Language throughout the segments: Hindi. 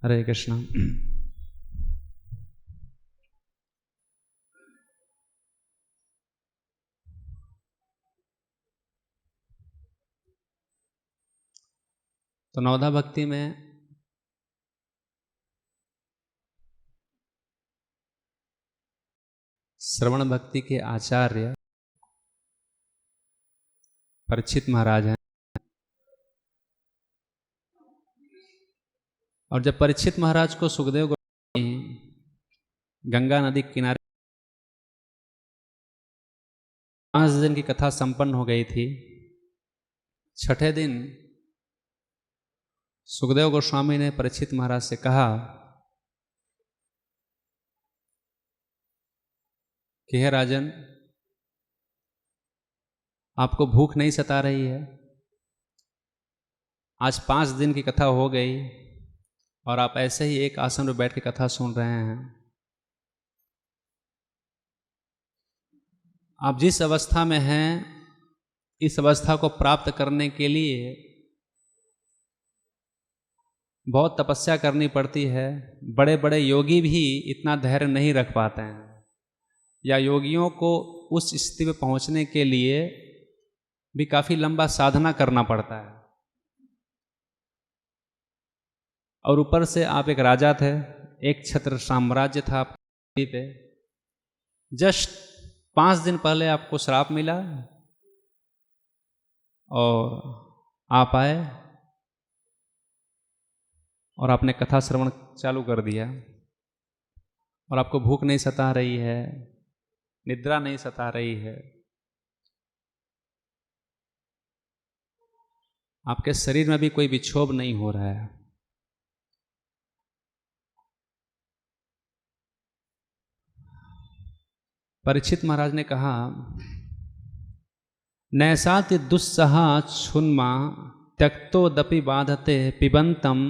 हरे कृष्णा। तो नवधा भक्ति में श्रवण भक्ति के आचार्य परीक्षित महाराज हैं। और जब परीक्षित महाराज को सुखदेव गोस्वामी गंगा नदी के किनारे 5 दिन की कथा संपन्न हो गई थी, छठे दिन सुखदेव गोस्वामी ने परीक्षित महाराज से कहा कि हे राजन, आपको भूख नहीं सता रही है? आज 5 दिन की कथा हो गई और आप ऐसे ही एक आसन में बैठ के कथा सुन रहे हैं। आप जिस अवस्था में हैं, इस अवस्था को प्राप्त करने के लिए बहुत तपस्या करनी पड़ती है। बड़े बड़े योगी भी इतना धैर्य नहीं रख पाते हैं, या योगियों को उस स्थिति में पहुंचने के लिए भी काफी लंबा साधना करना पड़ता है। और ऊपर से आप एक राजा थे, एक छत्र साम्राज्य था आपके पे। जस्ट 5 दिन पहले आपको श्राप मिला और आप आए और आपने कथा श्रवण चालू कर दिया, और आपको भूख नहीं सता रही है, निद्रा नहीं सता रही है, आपके शरीर में भी कोई विक्षोभ नहीं हो रहा है। परीक्षित महाराज ने कहा, नैसाति दुस्सहा छुन्मा त्यक्तोदपि बाधते पिबंतम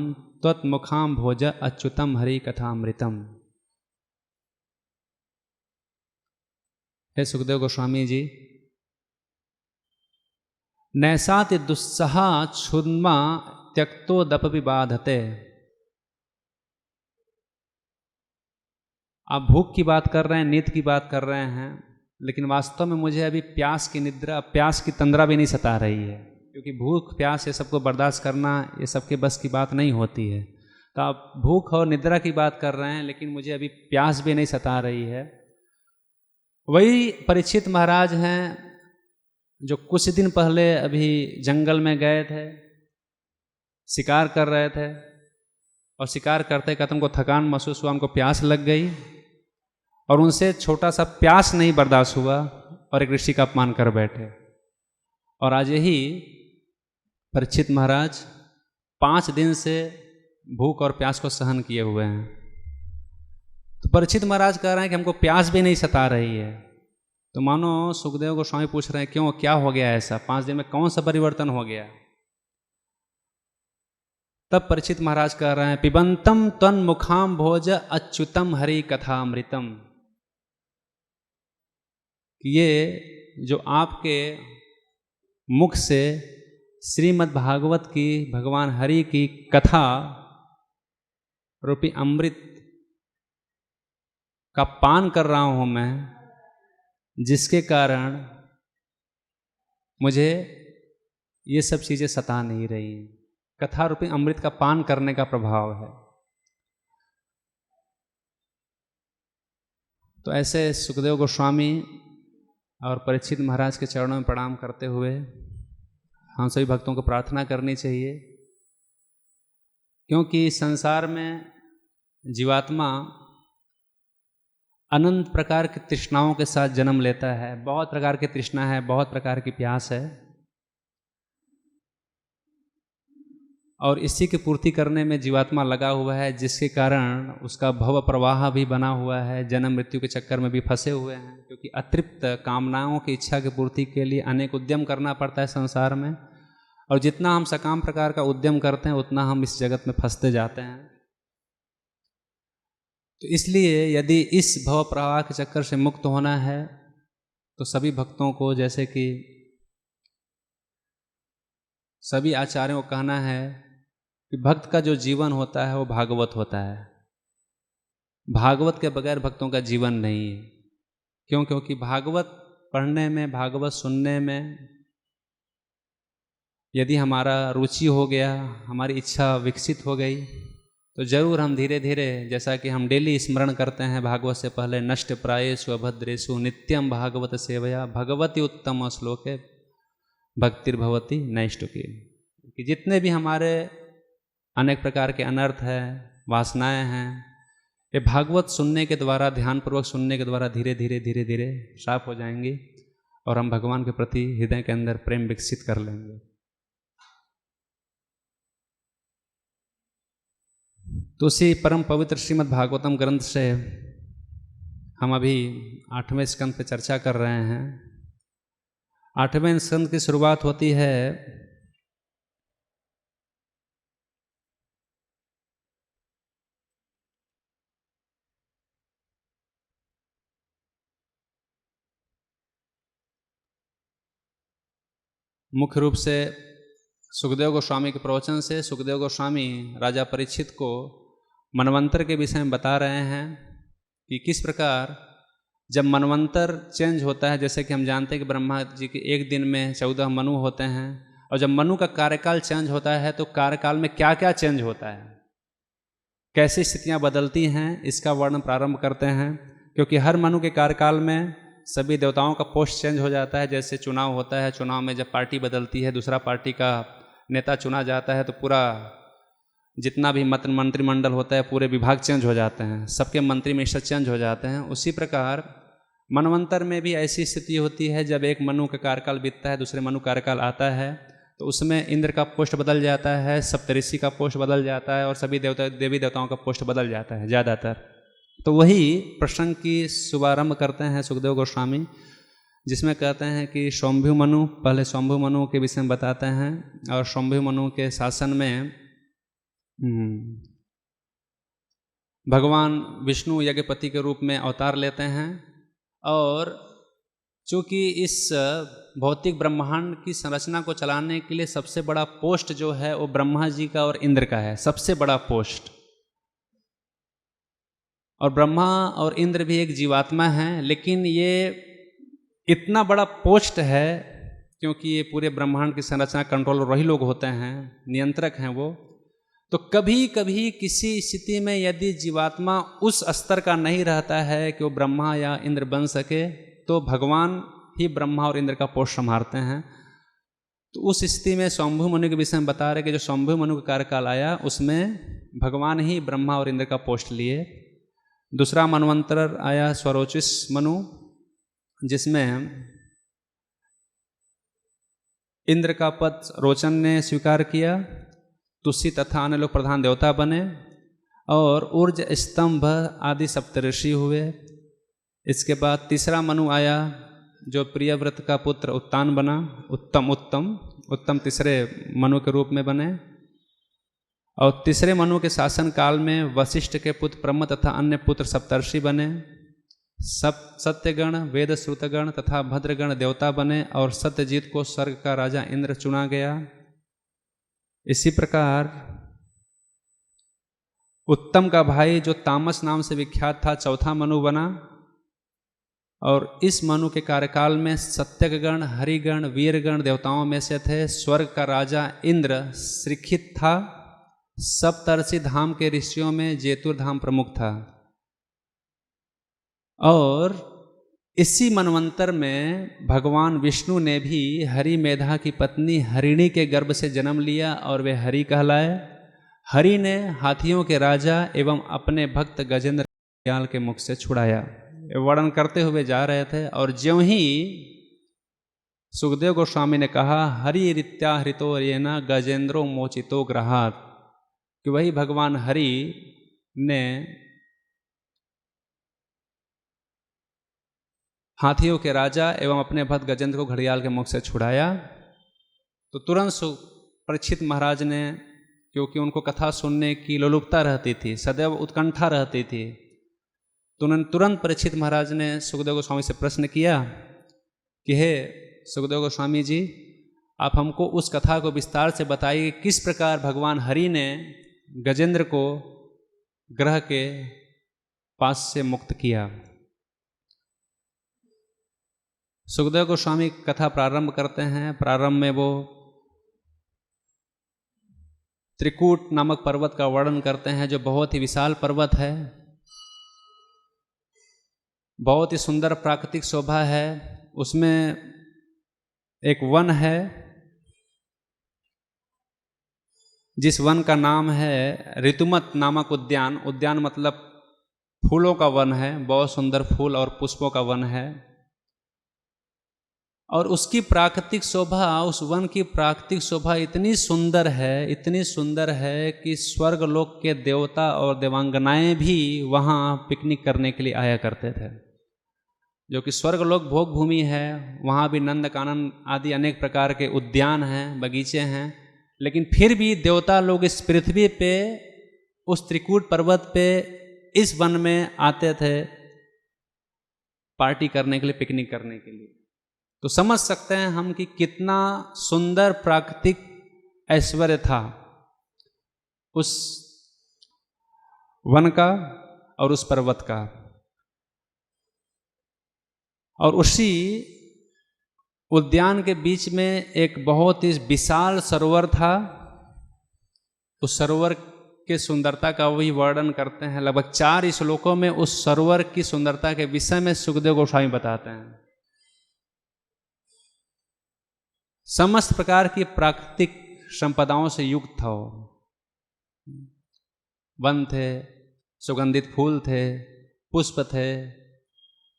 त्वत्मुखाम भोज अच्युतम हरि कथामृतम। हे सुखदेव गोस्वामी जी, नैसाति दुस्सहा छुन्मा त्यक्तोदपि बाधते। आप भूख की बात कर रहे हैं, नींद की बात कर रहे हैं, लेकिन वास्तव में मुझे अभी प्यास की निद्रा, प्यास की तंद्रा भी नहीं सता रही है, क्योंकि भूख प्यास ये सबको बर्दाश्त करना ये सबके बस की बात नहीं होती है। तो आप भूख और निद्रा की बात कर रहे हैं, लेकिन मुझे अभी प्यास भी नहीं सता रही है। वही परीक्षित महाराज हैं जो कुछ दिन पहले अभी जंगल में गए थे, शिकार कर रहे थे, और शिकार करते करते उनको थकान महसूस हुआ, उनको प्यास लग गई, और उनसे छोटा सा प्यास नहीं बर्दाश्त हुआ और एक ऋषि का अपमान कर बैठे। और आज यही परीक्षित महाराज 5 दिन से भूख और प्यास को सहन किए हुए हैं। तो परीक्षित महाराज कह रहे हैं कि हमको प्यास भी नहीं सता रही है। तो मानो सुखदेव गोस्वामी पूछ रहे हैं, क्यों, क्या हो गया ऐसा? 5 दिन में कौन सा परिवर्तन हो गया? तब परीक्षित महाराज कह रहे हैं, पिबंतम त्वन् मुखाम भोज अच्युतम हरि कथामृतम। ये जो आपके मुख से श्रीमद् भागवत की, भगवान हरि की कथा रूपी अमृत का पान कर रहा हूं मैं, जिसके कारण मुझे ये सब चीजें सता नहीं रही। कथा रूपी अमृत का पान करने का प्रभाव है। तो ऐसे सुखदेव गोस्वामी और परीक्षित महाराज के चरणों में प्रणाम करते हुए हम सभी भक्तों को प्रार्थना करनी चाहिए, क्योंकि संसार में जीवात्मा अनंत प्रकार की तृष्णाओं के साथ जन्म लेता है। बहुत प्रकार की तृष्णा है, बहुत प्रकार की प्यास है, और इसी की पूर्ति करने में जीवात्मा लगा हुआ है, जिसके कारण उसका भव प्रवाह भी बना हुआ है। जन्म मृत्यु के चक्कर में भी फंसे हुए हैं, क्योंकि अतृप्त कामनाओं की इच्छा की पूर्ति के लिए अनेक उद्यम करना पड़ता है संसार में, और जितना हम सकाम प्रकार का उद्यम करते हैं उतना हम इस जगत में फंसते जाते हैं। तो इसलिए यदि इस भव प्रवाह के चक्कर से मुक्त होना है तो सभी भक्तों को, जैसे कि सभी आचार्यों को कहना है कि भक्त का जो जीवन होता है वो भागवत होता है। भागवत के बगैर भक्तों का जीवन नहीं है। क्यों? क्योंकि भागवत पढ़ने में, भागवत सुनने में यदि हमारा रुचि हो गया, हमारी इच्छा विकसित हो गई, तो जरूर हम धीरे धीरे, जैसा कि हम डेली स्मरण करते हैं भागवत से पहले, नष्ट प्रायेषु अभद्रेषु नित्यम भागवत सेवया भगवती उत्तम श्लोके भक्तिर्भवती नैष्टुकी। कि जितने भी हमारे अनेक प्रकार के अनर्थ हैं, वासनाएं हैं, ये भागवत सुनने के द्वारा, ध्यानपूर्वक सुनने के द्वारा धीरे धीरे धीरे धीरे साफ हो जाएंगी और हम भगवान के प्रति हृदय के अंदर प्रेम विकसित कर लेंगे। तो उसी परम पवित्र श्रीमद् भागवतम ग्रंथ से हम अभी 8वें स्कंद पे चर्चा कर रहे हैं। 8वें स्कंद की शुरुआत होती है मुख्य रूप से सुखदेव गोस्वामी के प्रवचन से। सुखदेव गोस्वामी राजा परीक्षित को मनवंतर के विषय में बता रहे हैं कि किस प्रकार जब मनवंतर चेंज होता है, जैसे कि हम जानते हैं कि ब्रह्मा जी के एक दिन में 14 मनु होते हैं, और जब मनु का कार्यकाल चेंज होता है तो कार्यकाल में क्या क्या चेंज होता है, कैसी स्थितियां बदलती हैं, इसका वर्णन प्रारंभ करते हैं। क्योंकि हर मनु के कार्यकाल में सभी देवताओं का पोस्ट चेंज हो जाता है। जैसे चुनाव होता है, चुनाव में जब पार्टी बदलती है, दूसरा पार्टी का नेता चुना जाता है, तो पूरा जितना भी मंत्रिमंडल होता है, पूरे विभाग चेंज हो जाते हैं, सबके मंत्री मिनिस्टर चेंज हो जाते हैं। उसी प्रकार मनवंतर में भी ऐसी स्थिति होती है, जब एक मनु का कार्यकाल बीतता है, दूसरे मनु कार्यकाल आता है, तो उसमें इंद्र का पोस्ट बदल जाता है, सप्तऋषि का पोस्ट बदल जाता है, और सभी देवी देवताओं का पोस्ट बदल जाता है ज़्यादातर। तो वही प्रसंग की शुभारंभ करते हैं सुखदेव गोस्वामी, जिसमें कहते हैं कि शंभु मनु, पहले शंभु मनु के विषय में बताते हैं, और शंभु मनु के शासन में भगवान विष्णु यज्ञपति के रूप में अवतार लेते हैं। और चूँकि इस भौतिक ब्रह्मांड की संरचना को चलाने के लिए सबसे बड़ा पोस्ट जो है वो ब्रह्मा जी का और इंद्र का है, सबसे बड़ा पोस्ट। और ब्रह्मा और इंद्र भी एक जीवात्मा हैं, लेकिन ये इतना बड़ा पोस्ट है क्योंकि ये पूरे ब्रह्मांड की संरचना कंट्रोलर वही लोग होते हैं, नियंत्रक हैं वो। तो कभी कभी किसी स्थिति में यदि जीवात्मा उस स्तर का नहीं रहता है कि वो ब्रह्मा या इंद्र बन सके, तो भगवान ही ब्रह्मा और इंद्र का पोस्ट संभालते हैं। तो उस स्थिति में शंभु मनु के विषय में बता रहे कि जो शंभु मनु का कार्यकाल आया, उसमें भगवान ही ब्रह्मा और इंद्र का पोस्ट लिए। दूसरा मनवंतर आया स्वरोचिष मनु, जिसमें इंद्र का पद रोचन ने स्वीकार किया, तुलसी तथा अन्य लोग प्रधान देवता बने, और ऊर्ज स्तंभ आदि सप्तऋषि हुए। इसके बाद तीसरा मनु आया जो प्रियव्रत का पुत्र उत्तान बना, उत्तम तीसरे मनु के रूप में बने। और तीसरे मनु के शासन काल में वशिष्ठ के पुत्र ब्रह्म तथा अन्य पुत्र सप्तर्षि बने। सत्यगण, वेद श्रुतगण तथा भद्रगण देवता बने, और सत्यजीत को स्वर्ग का राजा इंद्र चुना गया। इसी प्रकार उत्तम का भाई जो तामस नाम से विख्यात था, चौथा मनु बना। और इस मनु के कार्यकाल में सत्यगण, हरिगण, वीरगण देवताओं में से थे। स्वर्ग का राजा इंद्र श्रीखित था। सप्तर्षि धाम के ऋषियों में जेतुर्धाम प्रमुख था। और इसी मनवंतर में भगवान विष्णु ने भी हरि मेधा की पत्नी हरिणी के गर्भ से जन्म लिया, और वे हरि कहलाए। हरि ने हाथियों के राजा एवं अपने भक्त गजेंद्र के मुख से छुड़ाया। वर्णन करते हुए जा रहे थे, और ज्यों ही सुखदेव गोस्वामी ने कहा हरि रित्या हृतो येना गजेंद्रो मोचितो ग्रहात, कि वही भगवान हरि ने हाथियों के राजा एवं अपने भक्त गजेंद्र को घड़ियाल के मुख से छुड़ाया। तो तुरंत परीक्षित महाराज ने, क्योंकि उनको कथा सुनने की लोलुपता रहती थी, सदैव उत्कंठा रहती थी, तो उन्होंने तुरंत परीक्षित महाराज ने सुखदेव गोस्वामी से प्रश्न किया कि हे सुखदेव गोस्वामी जी, आप हमको उस कथा को विस्तार से बताइए, किस प्रकार भगवान हरि ने गजेंद्र को ग्रह के पास से मुक्त किया। सुखदेव गोस्वामी कथा प्रारंभ करते हैं। प्रारंभ में वो त्रिकूट नामक पर्वत का वर्णन करते हैं, जो बहुत ही विशाल पर्वत है, बहुत ही सुंदर प्राकृतिक शोभा है। उसमें एक वन है, जिस वन का नाम है ऋतुमत नामक उद्यान। उद्यान मतलब फूलों का वन है, बहुत सुंदर फूल और पुष्पों का वन है। और उसकी प्राकृतिक शोभा, उस वन की प्राकृतिक शोभा इतनी सुंदर है, इतनी सुंदर है कि स्वर्गलोक के देवता और देवांगनाएं भी वहाँ पिकनिक करने के लिए आया करते थे। जो कि स्वर्गलोक भोग भूमि है, वहाँ भी नंद कानन आदि अनेक प्रकार के उद्यान हैं, बगीचे हैं, लेकिन फिर भी देवता लोग इस पृथ्वी पे, उस त्रिकूट पर्वत पे, इस वन में आते थे पार्टी करने के लिए, पिकनिक करने के लिए। तो समझ सकते हैं हम कि कितना सुंदर प्राकृतिक ऐश्वर्य था उस वन का और उस पर्वत का। और उसी उद्यान के बीच में एक बहुत ही विशाल सरोवर था। उस सरोवर के सुंदरता का वही वर्णन करते हैं। लगभग 4 श्लोकों में उस सरोवर की सुंदरता के विषय में सुखदेव गोस्वामी बताते हैं। समस्त प्रकार की प्राकृतिक संपदाओं से युक्त था वो। वन थे, सुगंधित फूल थे, पुष्प थे,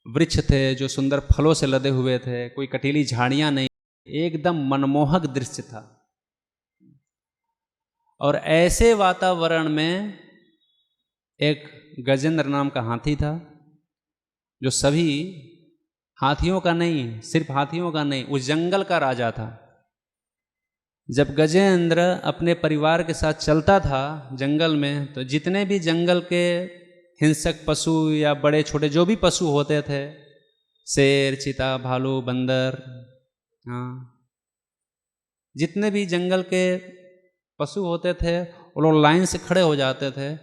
वृक्ष थे जो सुंदर फलों से लदे हुए थे, कोई कटीली झाड़ियां नहीं, एकदम मनमोहक दृश्य था। और ऐसे वातावरण में एक गजेंद्र नाम का हाथी था, जो सभी हाथियों का नहीं, सिर्फ हाथियों का नहीं, उस जंगल का राजा था। जब गजेंद्र अपने परिवार के साथ चलता था जंगल में, तो जितने भी जंगल के हिंसक पशु या बड़े छोटे जो भी पशु होते थे, शेर, चीता, भालू, बंदर, हाँ, जितने भी जंगल के पशु होते थे, वो लोग लाइन से खड़े हो जाते थे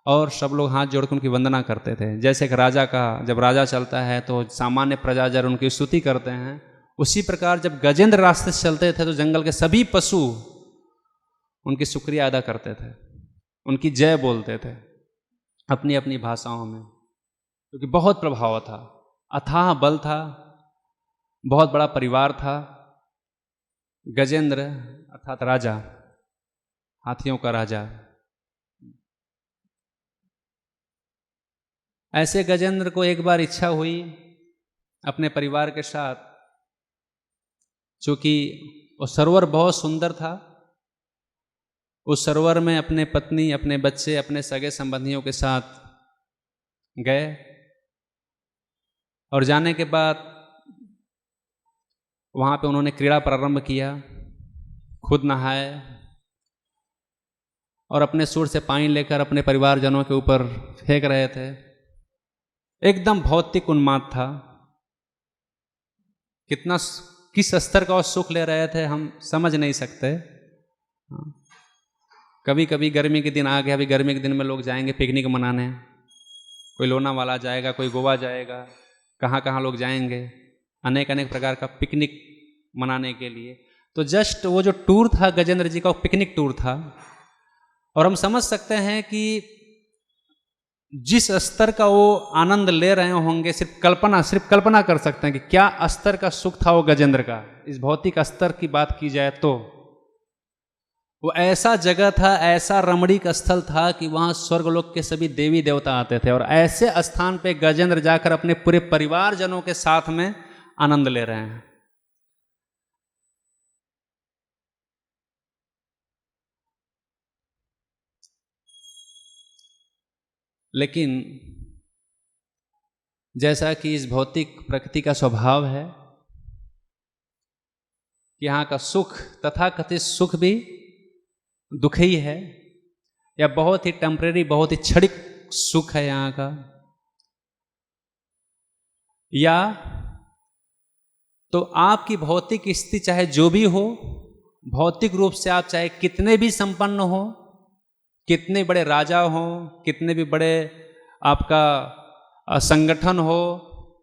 और सब लोग हाथ जोड़ कर उनकी वंदना करते थे। जैसे एक राजा का, जब राजा चलता है तो सामान्य प्रजाजन उनकी स्तुति करते हैं, उसी प्रकार जब गजेंद्र रास्ते से चलते थे तो जंगल के सभी पशु उनकी शुक्रिया अदा करते थे, उनकी जय बोलते थे अपनी अपनी भाषाओं में, क्योंकि बहुत प्रभाव था, अथाह बल था, बहुत बड़ा परिवार था। गजेंद्र अर्थात राजा, हाथियों का राजा। ऐसे गजेंद्र को एक बार इच्छा हुई अपने परिवार के साथ, चूंकि वो सरोवर बहुत सुंदर था, उस सरोवर में अपने पत्नी, अपने बच्चे, अपने सगे संबंधियों के साथ गए। और जाने के बाद वहाँ पे उन्होंने क्रीड़ा प्रारंभ किया, खुद नहाए और अपने सुर से पानी लेकर अपने परिवारजनों के ऊपर फेंक रहे थे। एकदम भौतिक उन्माद था। किस स्तर का सुख ले रहे थे हम समझ नहीं सकते। कभी कभी गर्मी के दिन आ गया, अभी गर्मी के दिन में लोग जाएंगे पिकनिक मनाने, कोई लोनावाला जाएगा, कोई गोवा जाएगा, कहाँ कहाँ लोग जाएंगे अनेक अनेक प्रकार का पिकनिक मनाने के लिए। तो जस्ट वो जो टूर था गजेंद्र जी का, वो पिकनिक टूर था। और हम समझ सकते हैं कि जिस स्तर का वो आनंद ले रहे होंगे, सिर्फ कल्पना कर सकते हैं कि क्या स्तर का सुख था वो गजेंद्र का। इस भौतिक स्तर की बात की जाए तो वो ऐसा जगह था, ऐसा रमणीक स्थल था कि वहां स्वर्गलोक के सभी देवी देवता आते थे। और ऐसे स्थान पे गजेंद्र जाकर अपने पूरे परिवारजनों के साथ में आनंद ले रहे हैं। लेकिन जैसा कि इस भौतिक प्रकृति का स्वभाव है कि यहाँ का सुख, तथाकथित सुख भी दुख ही है, या बहुत ही टेम्परेरी, बहुत ही क्षणिक सुख है यहाँ का, या तो आपकी भौतिक स्थिति चाहे जो भी हो, भौतिक रूप से आप चाहे कितने भी संपन्न हो, कितने बड़े राजा हो, कितने भी बड़े आपका संगठन हो,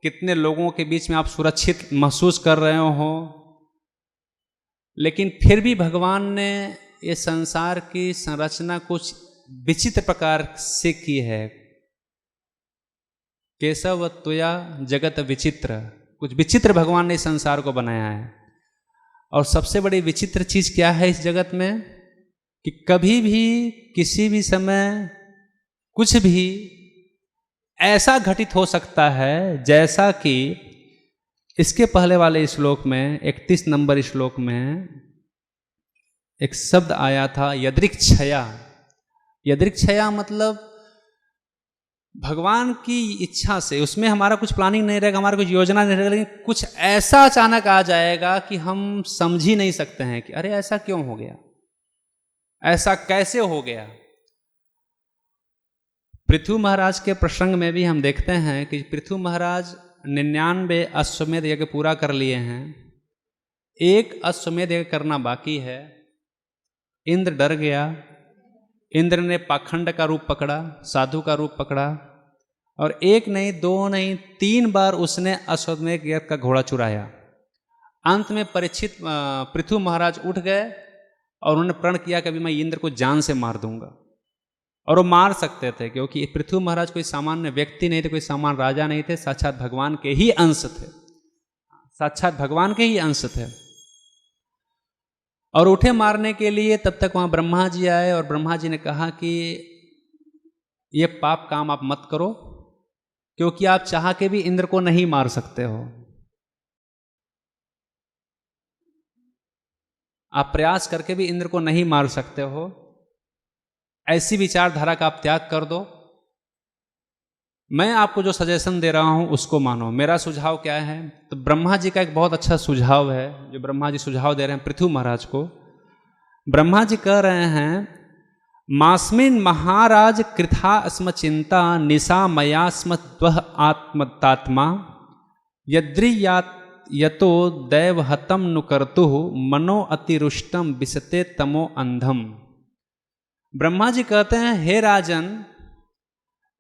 कितने लोगों के बीच में आप सुरक्षित महसूस कर रहे हो, लेकिन फिर भी भगवान ने ये संसार की संरचना कुछ विचित्र प्रकार से की है। केशव त्वया जगत विचित्र, कुछ विचित्र भगवान ने इस संसार को बनाया है। और सबसे बड़ी विचित्र चीज क्या है इस जगत में कि कभी भी किसी भी समय कुछ भी ऐसा घटित हो सकता है, जैसा कि इसके पहले वाले श्लोक में 31 नंबर श्लोक में एक शब्द आया था यदृक्षया। यदृक्षया मतलब भगवान की इच्छा से, उसमें हमारा कुछ प्लानिंग नहीं रहेगा, हमारा कुछ योजना नहीं रहेगा, लेकिन कुछ ऐसा अचानक आ जाएगा कि हम समझ ही नहीं सकते हैं कि अरे ऐसा क्यों हो गया, ऐसा कैसे हो गया। पृथु महाराज के प्रसंग में भी हम देखते हैं कि पृथु महाराज 99 अश्वमेध यज्ञ पूरा कर लिए हैं, एक अश्वमेध यज्ञ करना बाकी है। इंद्र डर गया, इंद्र ने पाखंड का रूप पकड़ा, साधु का रूप पकड़ा, और एक नहीं, दो नहीं, 3 बार उसने अश्वमेध यज्ञ का घोड़ा चुराया। अंत में परीक्षित पृथु महाराज उठ गए और उन्होंने प्रण किया कि अभी मैं इंद्र को जान से मार दूंगा। और वो मार सकते थे, क्योंकि पृथु महाराज कोई सामान्य व्यक्ति नहीं थे, कोई सामान्य राजा नहीं थे, साक्षात भगवान के ही अंश थे, साक्षात भगवान के ही अंश थे। और उठे मारने के लिए, तब तक वहां ब्रह्मा जी आए और ब्रह्मा जी ने कहा कि ये पाप काम आप मत करो, क्योंकि आप चाह के भी इंद्र को नहीं मार सकते हो, आप प्रयास करके भी इंद्र को नहीं मार सकते हो, ऐसी विचारधारा का आप त्याग कर दो। मैं आपको जो सजेशन दे रहा हूं उसको मानो। मेरा सुझाव क्या है, तो ब्रह्मा जी का एक बहुत अच्छा सुझाव है जो ब्रह्मा जी सुझाव दे रहे हैं पृथु महाराज को। ब्रह्मा जी कह रहे हैं, मास्मिन महाराज कृथा स्म चिंता निशा मया स्म त्वः आत्मतात्मा यद्रियात यतो दैव हतम नुकर्तु मनो अतिरुष्टम विसते तमो अंधम। ब्रह्मा जी कहते हैं, हे राजन,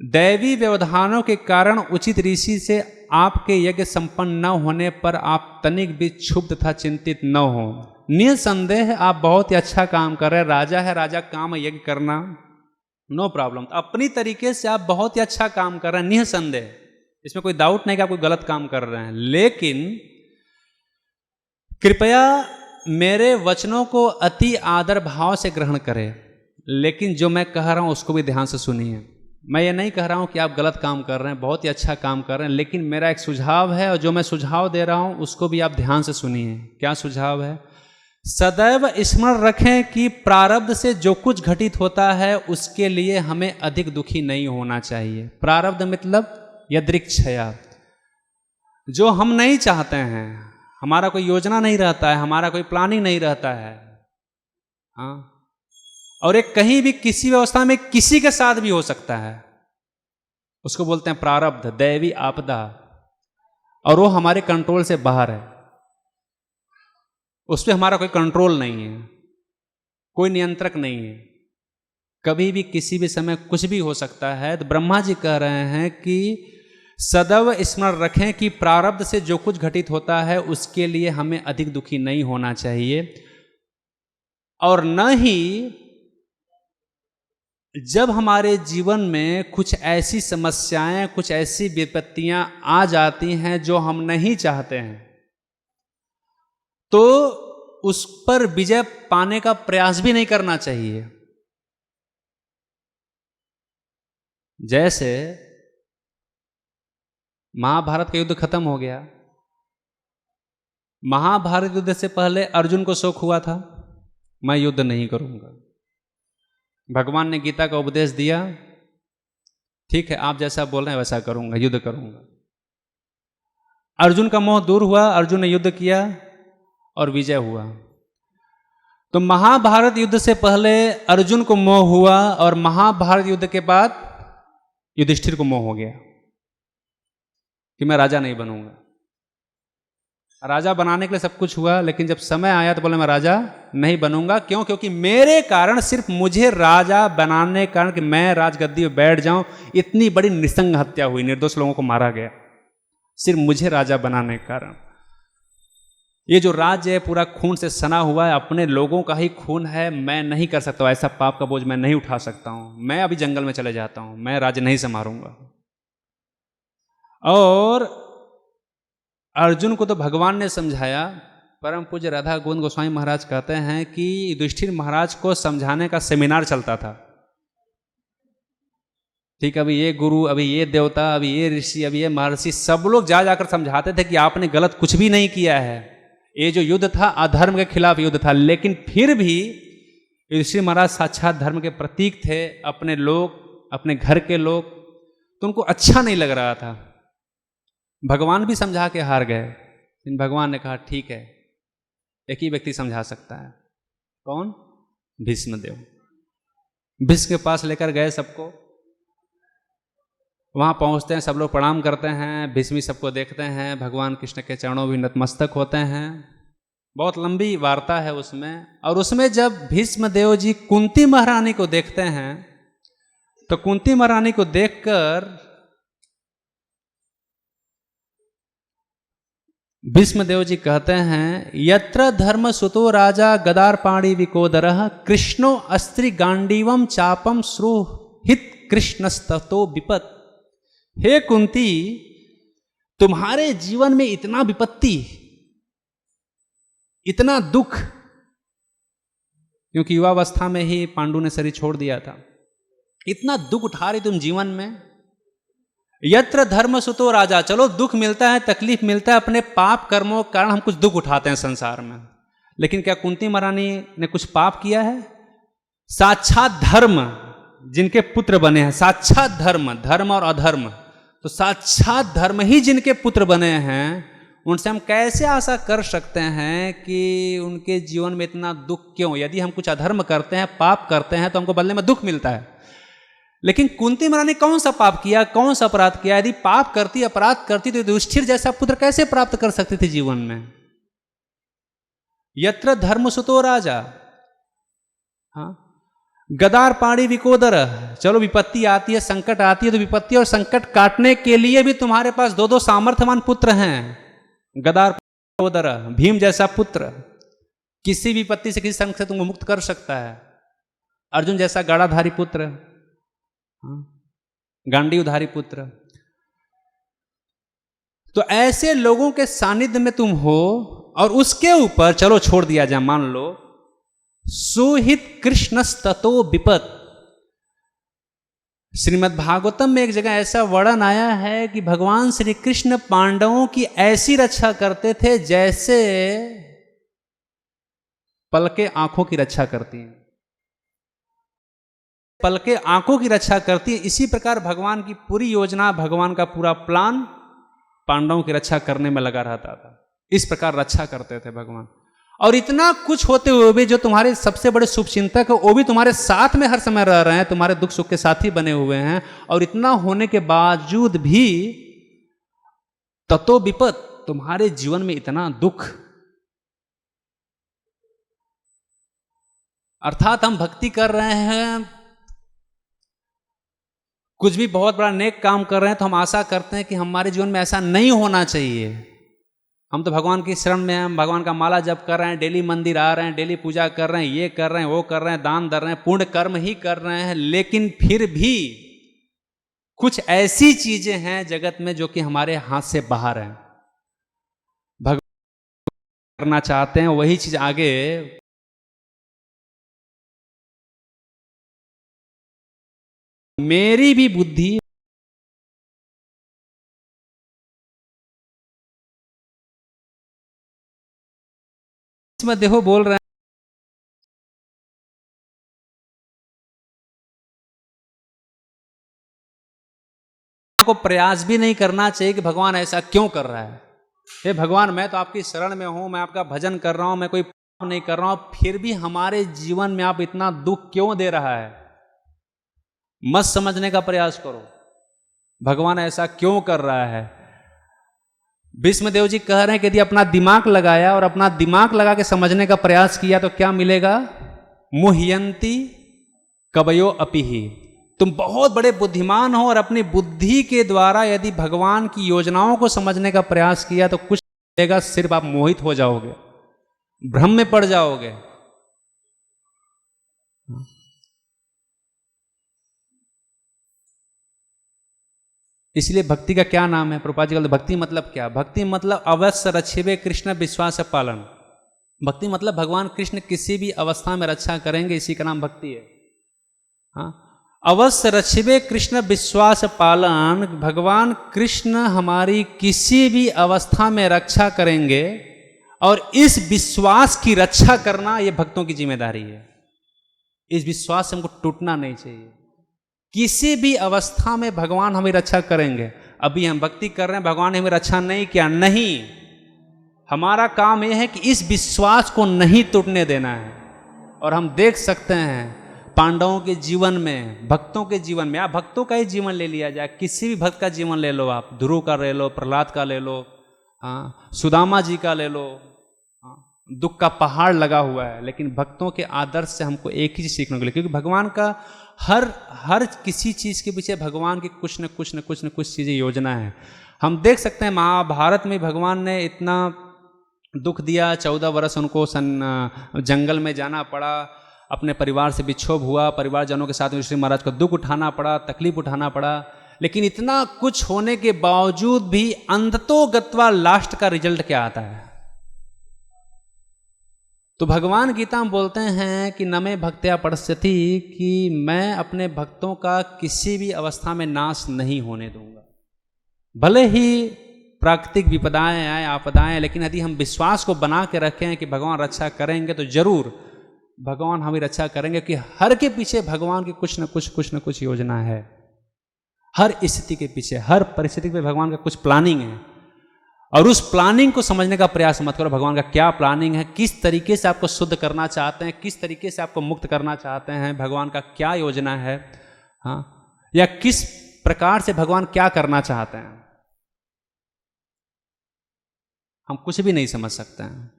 दैवी व्यवधानों के कारण उचित ऋषि से आपके यज्ञ संपन्न न होने पर आप तनिक भी क्षुब्ध तथा चिंतित न हो। निसंदेह आप बहुत ही अच्छा काम कर रहे हैं, राजा है, राजा काम यज्ञ करना, नो प्रॉब्लम। अपनी तरीके से आप बहुत ही अच्छा काम कर रहे हैं, निसंदेह, इसमें कोई डाउट नहीं कि आप कोई गलत काम कर रहे हैं। लेकिन कृपया मेरे वचनों को अति आदर भाव से ग्रहण करें, लेकिन जो मैं कह रहा हूं उसको भी ध्यान से सुनिए। मैं ये नहीं कह रहा हूं कि आप गलत काम कर रहे हैं, बहुत ही अच्छा काम कर रहे हैं, लेकिन मेरा एक सुझाव है और जो मैं सुझाव दे रहा हूं उसको भी आप ध्यान से सुनिए। क्या सुझाव है? सदैव स्मरण रखें कि प्रारब्ध से जो कुछ घटित होता है उसके लिए हमें अधिक दुखी नहीं होना चाहिए। प्रारब्ध मतलब यदृक्षया, जो हम नहीं चाहते हैं, हमारा कोई योजना नहीं रहता है, हमारा कोई प्लानिंग नहीं रहता है, हाँ, और एक कहीं भी किसी व्यवस्था में किसी के साथ भी हो सकता है, उसको बोलते हैं प्रारब्ध, दैवी आपदा, और वो हमारे कंट्रोल से बाहर है, उस पर हमारा कोई कंट्रोल नहीं है, कोई नियंत्रक नहीं है, कभी भी किसी भी समय कुछ भी हो सकता है। तो ब्रह्मा जी कह रहे हैं कि सदैव स्मरण रखें कि प्रारब्ध से जो कुछ घटित होता है उसके लिए हमें अधिक दुखी नहीं होना चाहिए, और न ही जब हमारे जीवन में कुछ ऐसी समस्याएं, कुछ ऐसी विपत्तियां आ जाती हैं जो हम नहीं चाहते हैं, तो उस पर विजय पाने का प्रयास भी नहीं करना चाहिए। जैसे महाभारत का युद्ध खत्म हो गया, महाभारत युद्ध से पहले अर्जुन को शौक हुआ था मैं युद्ध नहीं करूंगा। भगवान ने गीता का उपदेश दिया, ठीक है आप जैसा बोल रहे हैं वैसा करूंगा, युद्ध करूंगा। अर्जुन का मोह दूर हुआ, अर्जुन ने युद्ध किया और विजय हुआ। तो महाभारत युद्ध से पहले अर्जुन को मोह हुआ और महाभारत युद्ध के बाद युधिष्ठिर को मोह हो गया कि मैं राजा नहीं बनूंगा। राजा बनाने के लिए सब कुछ हुआ, लेकिन जब समय आया तो बोले मैं राजा नहीं बनूंगा। क्यों? क्योंकि मेरे कारण, सिर्फ मुझे राजा बनाने के कारण कि मैं राजगद्दी पे बैठ जाऊं, इतनी बड़ी नृशंस हत्या हुई, निर्दोष लोगों को मारा गया, सिर्फ मुझे राजा बनाने के कारण। ये जो राज्य है पूरा खून से सना हुआ है, अपने लोगों का ही खून है, मैं नहीं कर सकता, ऐसा पाप का बोझ मैं नहीं उठा सकता हूं, मैं अभी जंगल में चले जाता हूं, मैं राज्य नहीं संभालूंगा। और अर्जुन को तो भगवान ने समझाया। परम पूज्य राधा गोविंद गोस्वामी महाराज कहते हैं कि युधिष्ठिर महाराज को समझाने का सेमिनार चलता था। ठीक, अभी ये गुरु, अभी ये देवता, अभी ये ऋषि, अभी ये महर्षि, सब लोग जा जाकर समझाते थे कि आपने गलत कुछ भी नहीं किया है। ये जो युद्ध था अधर्म के खिलाफ युद्ध था, लेकिन फिर भी युधिष्ठिर महाराज साक्षात धर्म के प्रतीक थे। अपने लोग, अपने घर के लोग, तो उनको अच्छा नहीं लग रहा था। भगवान भी समझा के हार गए, लेकिन भगवान ने कहा ठीक है, एक ही व्यक्ति समझा सकता है। कौन? भीष्मदेव। भीष्म के पास लेकर गए सबको। वहां पहुंचते हैं, सब लोग प्रणाम करते हैं, भीष्मी सबको देखते हैं, भगवान कृष्ण के चरणों में नतमस्तक होते हैं। बहुत लंबी वार्ता है उसमें। और उसमें जब भीष्मदेव जी कुंती महारानी को देखते हैं, तो कुंती महारानी को देखकर भीष्मदेव जी कहते हैं, यत्र धर्म सुतो राजा गदार पाणी विकोदरः कृष्णो अस्त्रि गांडीवम चापम श्रुहित कृष्णस्ततो विपत। हे कुंती, तुम्हारे जीवन में इतना विपत्ति, इतना दुख, क्योंकि युवावस्था में ही पांडु ने शरीर छोड़ दिया था, इतना दुख उठा रही तुम जीवन में। यत्र धर्म सुतो राजा, चलो दुख मिलता है, तकलीफ मिलता है, अपने पाप कर्मों के कारण हम कुछ दुख उठाते हैं संसार में, लेकिन क्या कुंती महारानी ने कुछ पाप किया है? साक्षात धर्म जिनके पुत्र बने हैं, साक्षात धर्म, धर्म और अधर्म, तो साक्षात धर्म ही जिनके पुत्र बने हैं, उनसे हम कैसे आशा कर सकते हैं कि उनके जीवन में इतना दुख क्यों? यदि हम कुछ अधर्म करते हैं, पाप करते हैं, तो हमको बदले में दुख मिलता है। लेकिन कुंती महारानी कौन सा पाप किया, कौन सा अपराध किया? यदि पाप करती, अपराध करती, तो युधिष्ठिर जैसा पुत्र कैसे प्राप्त कर सकती थी जीवन में? यत्र धर्म सुतो राजा, हाँ, गदार पाणी विकोदर, चलो विपत्ति आती है, संकट आती है, तो विपत्ति और संकट काटने के लिए भी तुम्हारे पास दो दो सामर्थ्यवान पुत्र हैं। गदार विकोदर, भीम जैसा पुत्र किसी विपत्ति से, किसी संकट से तुमको मुक्त कर सकता है। अर्जुन जैसा गदाधारी पुत्र, गांडीवधारी पुत्र। तो ऐसे लोगों के सानिध्य में तुम हो, और उसके ऊपर चलो छोड़ दिया जाए, मान लो सुहित कृष्णस्ततो विपत। श्रीमद् भागवतम में एक जगह ऐसा वर्णन आया है कि भगवान श्री कृष्ण पांडवों की ऐसी रक्षा करते थे जैसे पलके आंखों की रक्षा करती हैं, पलके आंखों की रक्षा करती है। इसी प्रकार भगवान की पूरी योजना, भगवान का पूरा प्लान पांडवों की रक्षा करने में लगा रहता था। इस प्रकार रक्षा करते थे भगवान। और इतना कुछ होते हुए भी जो तुम्हारे सबसे बड़े शुभचिंतक है, वो भी तुम्हारे साथ में हर समय रह रहे हैं, तुम्हारे दुख सुख के साथी बने हुए हैं। और इतना होने के बावजूद भी ततो विपत, तुम्हारे जीवन में इतना दुख। अर्थात हम भक्ति कर रहे हैं, कुछ भी बहुत बड़ा नेक काम कर रहे हैं, तो हम आशा करते हैं कि हमारे जीवन में ऐसा नहीं होना चाहिए। हम तो भगवान की शरण में हैं, हम भगवान का माला जप कर रहे हैं, डेली मंदिर आ रहे हैं, डेली पूजा कर रहे हैं, ये कर रहे हैं, वो कर रहे हैं, दान दे रहे हैं, पूर्ण कर्म ही कर रहे हैं, लेकिन फिर भी कुछ ऐसी चीजें हैं जगत में जो कि हमारे हाथ से बाहर हैं। भगवान करना चाहते हैं वही चीज आगे मेरी भी बुद्धि इसमें देखो बोल रहे हैं, को प्रयास भी नहीं करना चाहिए कि भगवान ऐसा क्यों कर रहा है। हे भगवान, मैं तो आपकी शरण में हूं, मैं आपका भजन कर रहा हूं, मैं कोई पाप नहीं कर रहा हूं, फिर भी हमारे जीवन में आप इतना दुख क्यों दे रहा है? मत समझने का प्रयास करो, भगवान ऐसा क्यों कर रहा है। भीष्मदेव जी कह रहे हैं कि यदि अपना दिमाग लगाया और अपना दिमाग लगा के समझने का प्रयास किया तो क्या मिलेगा? मुह्यंती कवयो अपिहि। तुम बहुत बड़े बुद्धिमान हो और अपनी बुद्धि के द्वारा यदि भगवान की योजनाओं को समझने का प्रयास किया तो कुछ मिलेगा, सिर्फ आप मोहित हो जाओगे, भ्रम में पड़ जाओगे। इसलिए भक्ति का क्या नाम है? प्रभुपाद जी कहते भक्ति मतलब क्या? भक्ति मतलब अवश्य रक्षिबे कृष्ण विश्वास पालन। भक्ति मतलब भगवान कृष्ण किसी भी अवस्था में रक्षा करेंगे, इसी का नाम भक्ति है। हाँ, अवश्य रक्षिबे कृष्ण विश्वास पालन। भगवान कृष्ण हमारी किसी भी अवस्था में रक्षा करेंगे और इस विश्वास की रक्षा करना ये भक्तों की जिम्मेदारी है। इस विश्वास से हमको टूटना नहीं चाहिए। किसी भी अवस्था में भगवान हमें रक्षा करेंगे। अभी हम भक्ति कर रहे हैं, भगवान ने हमें रक्षा नहीं किया, नहीं, हमारा काम यह है कि इस विश्वास को नहीं टूटने देना है। और हम देख सकते हैं पांडवों के जीवन में, भक्तों के जीवन में, आप भक्तों का ही जीवन ले लिया जाए, किसी भी भक्त का जीवन ले लो, आप ध्रुव का ले लो, प्रहलाद का ले लो, हाँ, सुदामा जी का ले लो, हाँ, दुख का पहाड़ लगा हुआ है, लेकिन भक्तों के आदर्श से हमको एक ही चीज सीखने को मिले, क्योंकि भगवान का हर किसी चीज के पीछे भगवान की कुछ न कुछ चीजें योजना है। हम देख सकते हैं महाभारत में भगवान ने इतना दुख दिया, 14 वर्ष उनको जंगल में जाना पड़ा, अपने परिवार से विक्षोभ हुआ, परिवारजनों के साथ युधिष्ठिर महाराज को दुख उठाना पड़ा, तकलीफ उठाना पड़ा, लेकिन इतना कुछ होने के बावजूद भी अंततोगत्वा लास्ट का रिजल्ट क्या आता है? तो भगवान गीता में बोलते हैं कि न मैं भक्त्या पश्यति, कि मैं अपने भक्तों का किसी भी अवस्था में नाश नहीं होने दूंगा। भले ही प्राकृतिक विपदाएं आए, आपदाएं, लेकिन यदि हम विश्वास को बना के रखें कि भगवान रक्षा करेंगे तो जरूर भगवान हमें रक्षा करेंगे, कि हर के पीछे भगवान की कुछ न कुछ योजना है। हर स्थिति के पीछे, हर परिस्थिति पे भगवान का कुछ प्लानिंग है, और उस प्लानिंग को समझने का प्रयास मत करो। भगवान का क्या प्लानिंग है, किस तरीके से आपको शुद्ध करना चाहते हैं, किस तरीके से आपको मुक्त करना चाहते हैं, भगवान का क्या योजना है, हाँ, या किस प्रकार से भगवान क्या करना चाहते हैं, हम कुछ भी नहीं समझ सकते हैं।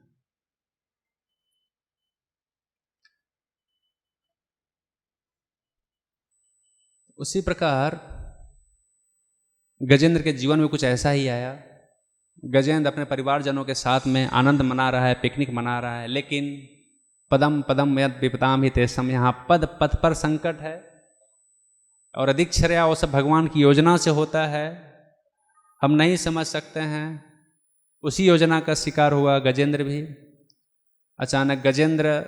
उसी प्रकार गजेंद्र के जीवन में कुछ ऐसा ही आया। गजेंद्र अपने परिवारजनों के साथ में आनंद मना रहा है, पिकनिक मना रहा है, लेकिन पदम पदम यद विपदाम ही तेसम, यहाँ पद पद पर संकट है, और अधिक्षरया वो सब भगवान की योजना से होता है, हम नहीं समझ सकते हैं। उसी योजना का शिकार हुआ गजेंद्र भी। अचानक गजेंद्र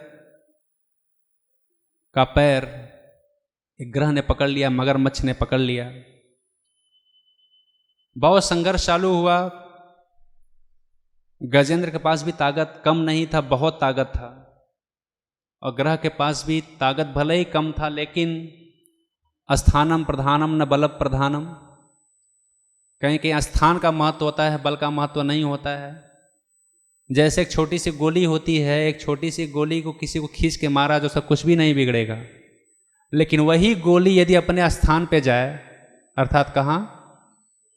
का पैर एक ग्रह ने पकड़ लिया, मगरमच्छ ने पकड़ लिया। बहुत संघर्ष चालू हुआ। गजेंद्र के पास भी ताकत कम नहीं था, बहुत ताकत था, और ग्रह के पास भी ताकत भले ही कम था, लेकिन अस्थानम प्रधानम न बल प्रधानम। कहीं कहीं स्थान का महत्व होता है, बल का महत्व नहीं होता है। जैसे एक छोटी सी गोली होती है, एक छोटी सी गोली को किसी को खींच के मारा जो सब कुछ भी नहीं बिगड़ेगा, लेकिन वही गोली यदि अपने स्थान पे जाए, अर्थात कहाँ,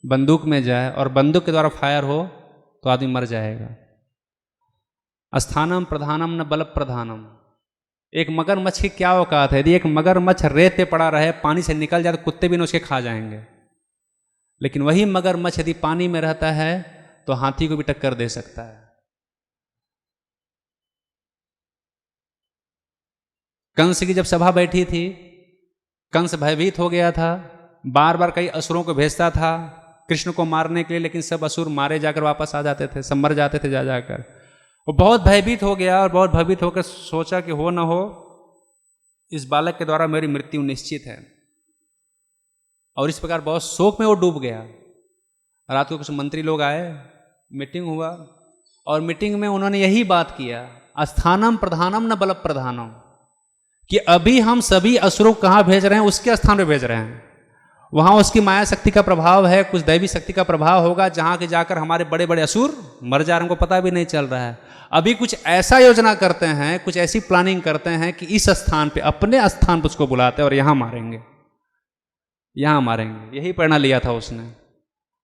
बंदूक में जाए, और बंदूक के द्वारा फायर हो तो आदमी मर जाएगा। अस्थानम प्रधानम न बल प्रधानम। एक मगरमच्छ की क्या औकात है? यदि एक मगरमच्छ रेत पे पड़ा रहे, पानी से निकल जाए तो कुत्ते भी न उसके खा जाएंगे, लेकिन वही मगरमच्छ यदि पानी में रहता है तो हाथी को भी टक्कर दे सकता है। कंस की जब सभा बैठी थी, कंस भयभीत हो गया था, बार बार कई असुरों को भेजता था कृष्ण को मारने के लिए, लेकिन सब असुर मारे जाकर वापस आ जाते थे, सब मर जाते थे जा जाकर। वो बहुत भयभीत हो गया, और बहुत भयभीत होकर सोचा कि हो न हो इस बालक के द्वारा मेरी मृत्यु निश्चित है, और इस प्रकार बहुत शोक में वो डूब गया। रात को कुछ मंत्री लोग आए, मीटिंग हुआ, और मीटिंग में उन्होंने यही बात किया, अस्थानम प्रधानम न बल प्रधानम, कि अभी हम सभी असुरों को कहाँ भेज रहे हैं, उसके स्थान पे भेज रहे हैं। वहां उसकी माया शक्ति का प्रभाव है, कुछ दैवी शक्ति का प्रभाव होगा, जहां के जाकर हमारे बड़े बड़े असुर मर जा रहे हैं, उनको पता भी नहीं चल रहा है। अभी कुछ ऐसा योजना करते हैं, कुछ ऐसी प्लानिंग करते हैं कि इस स्थान पे, अपने स्थान पर उसको बुलाते हैं और यहां मारेंगे, यहां मारेंगे। यही प्रेरणा लिया था उसने।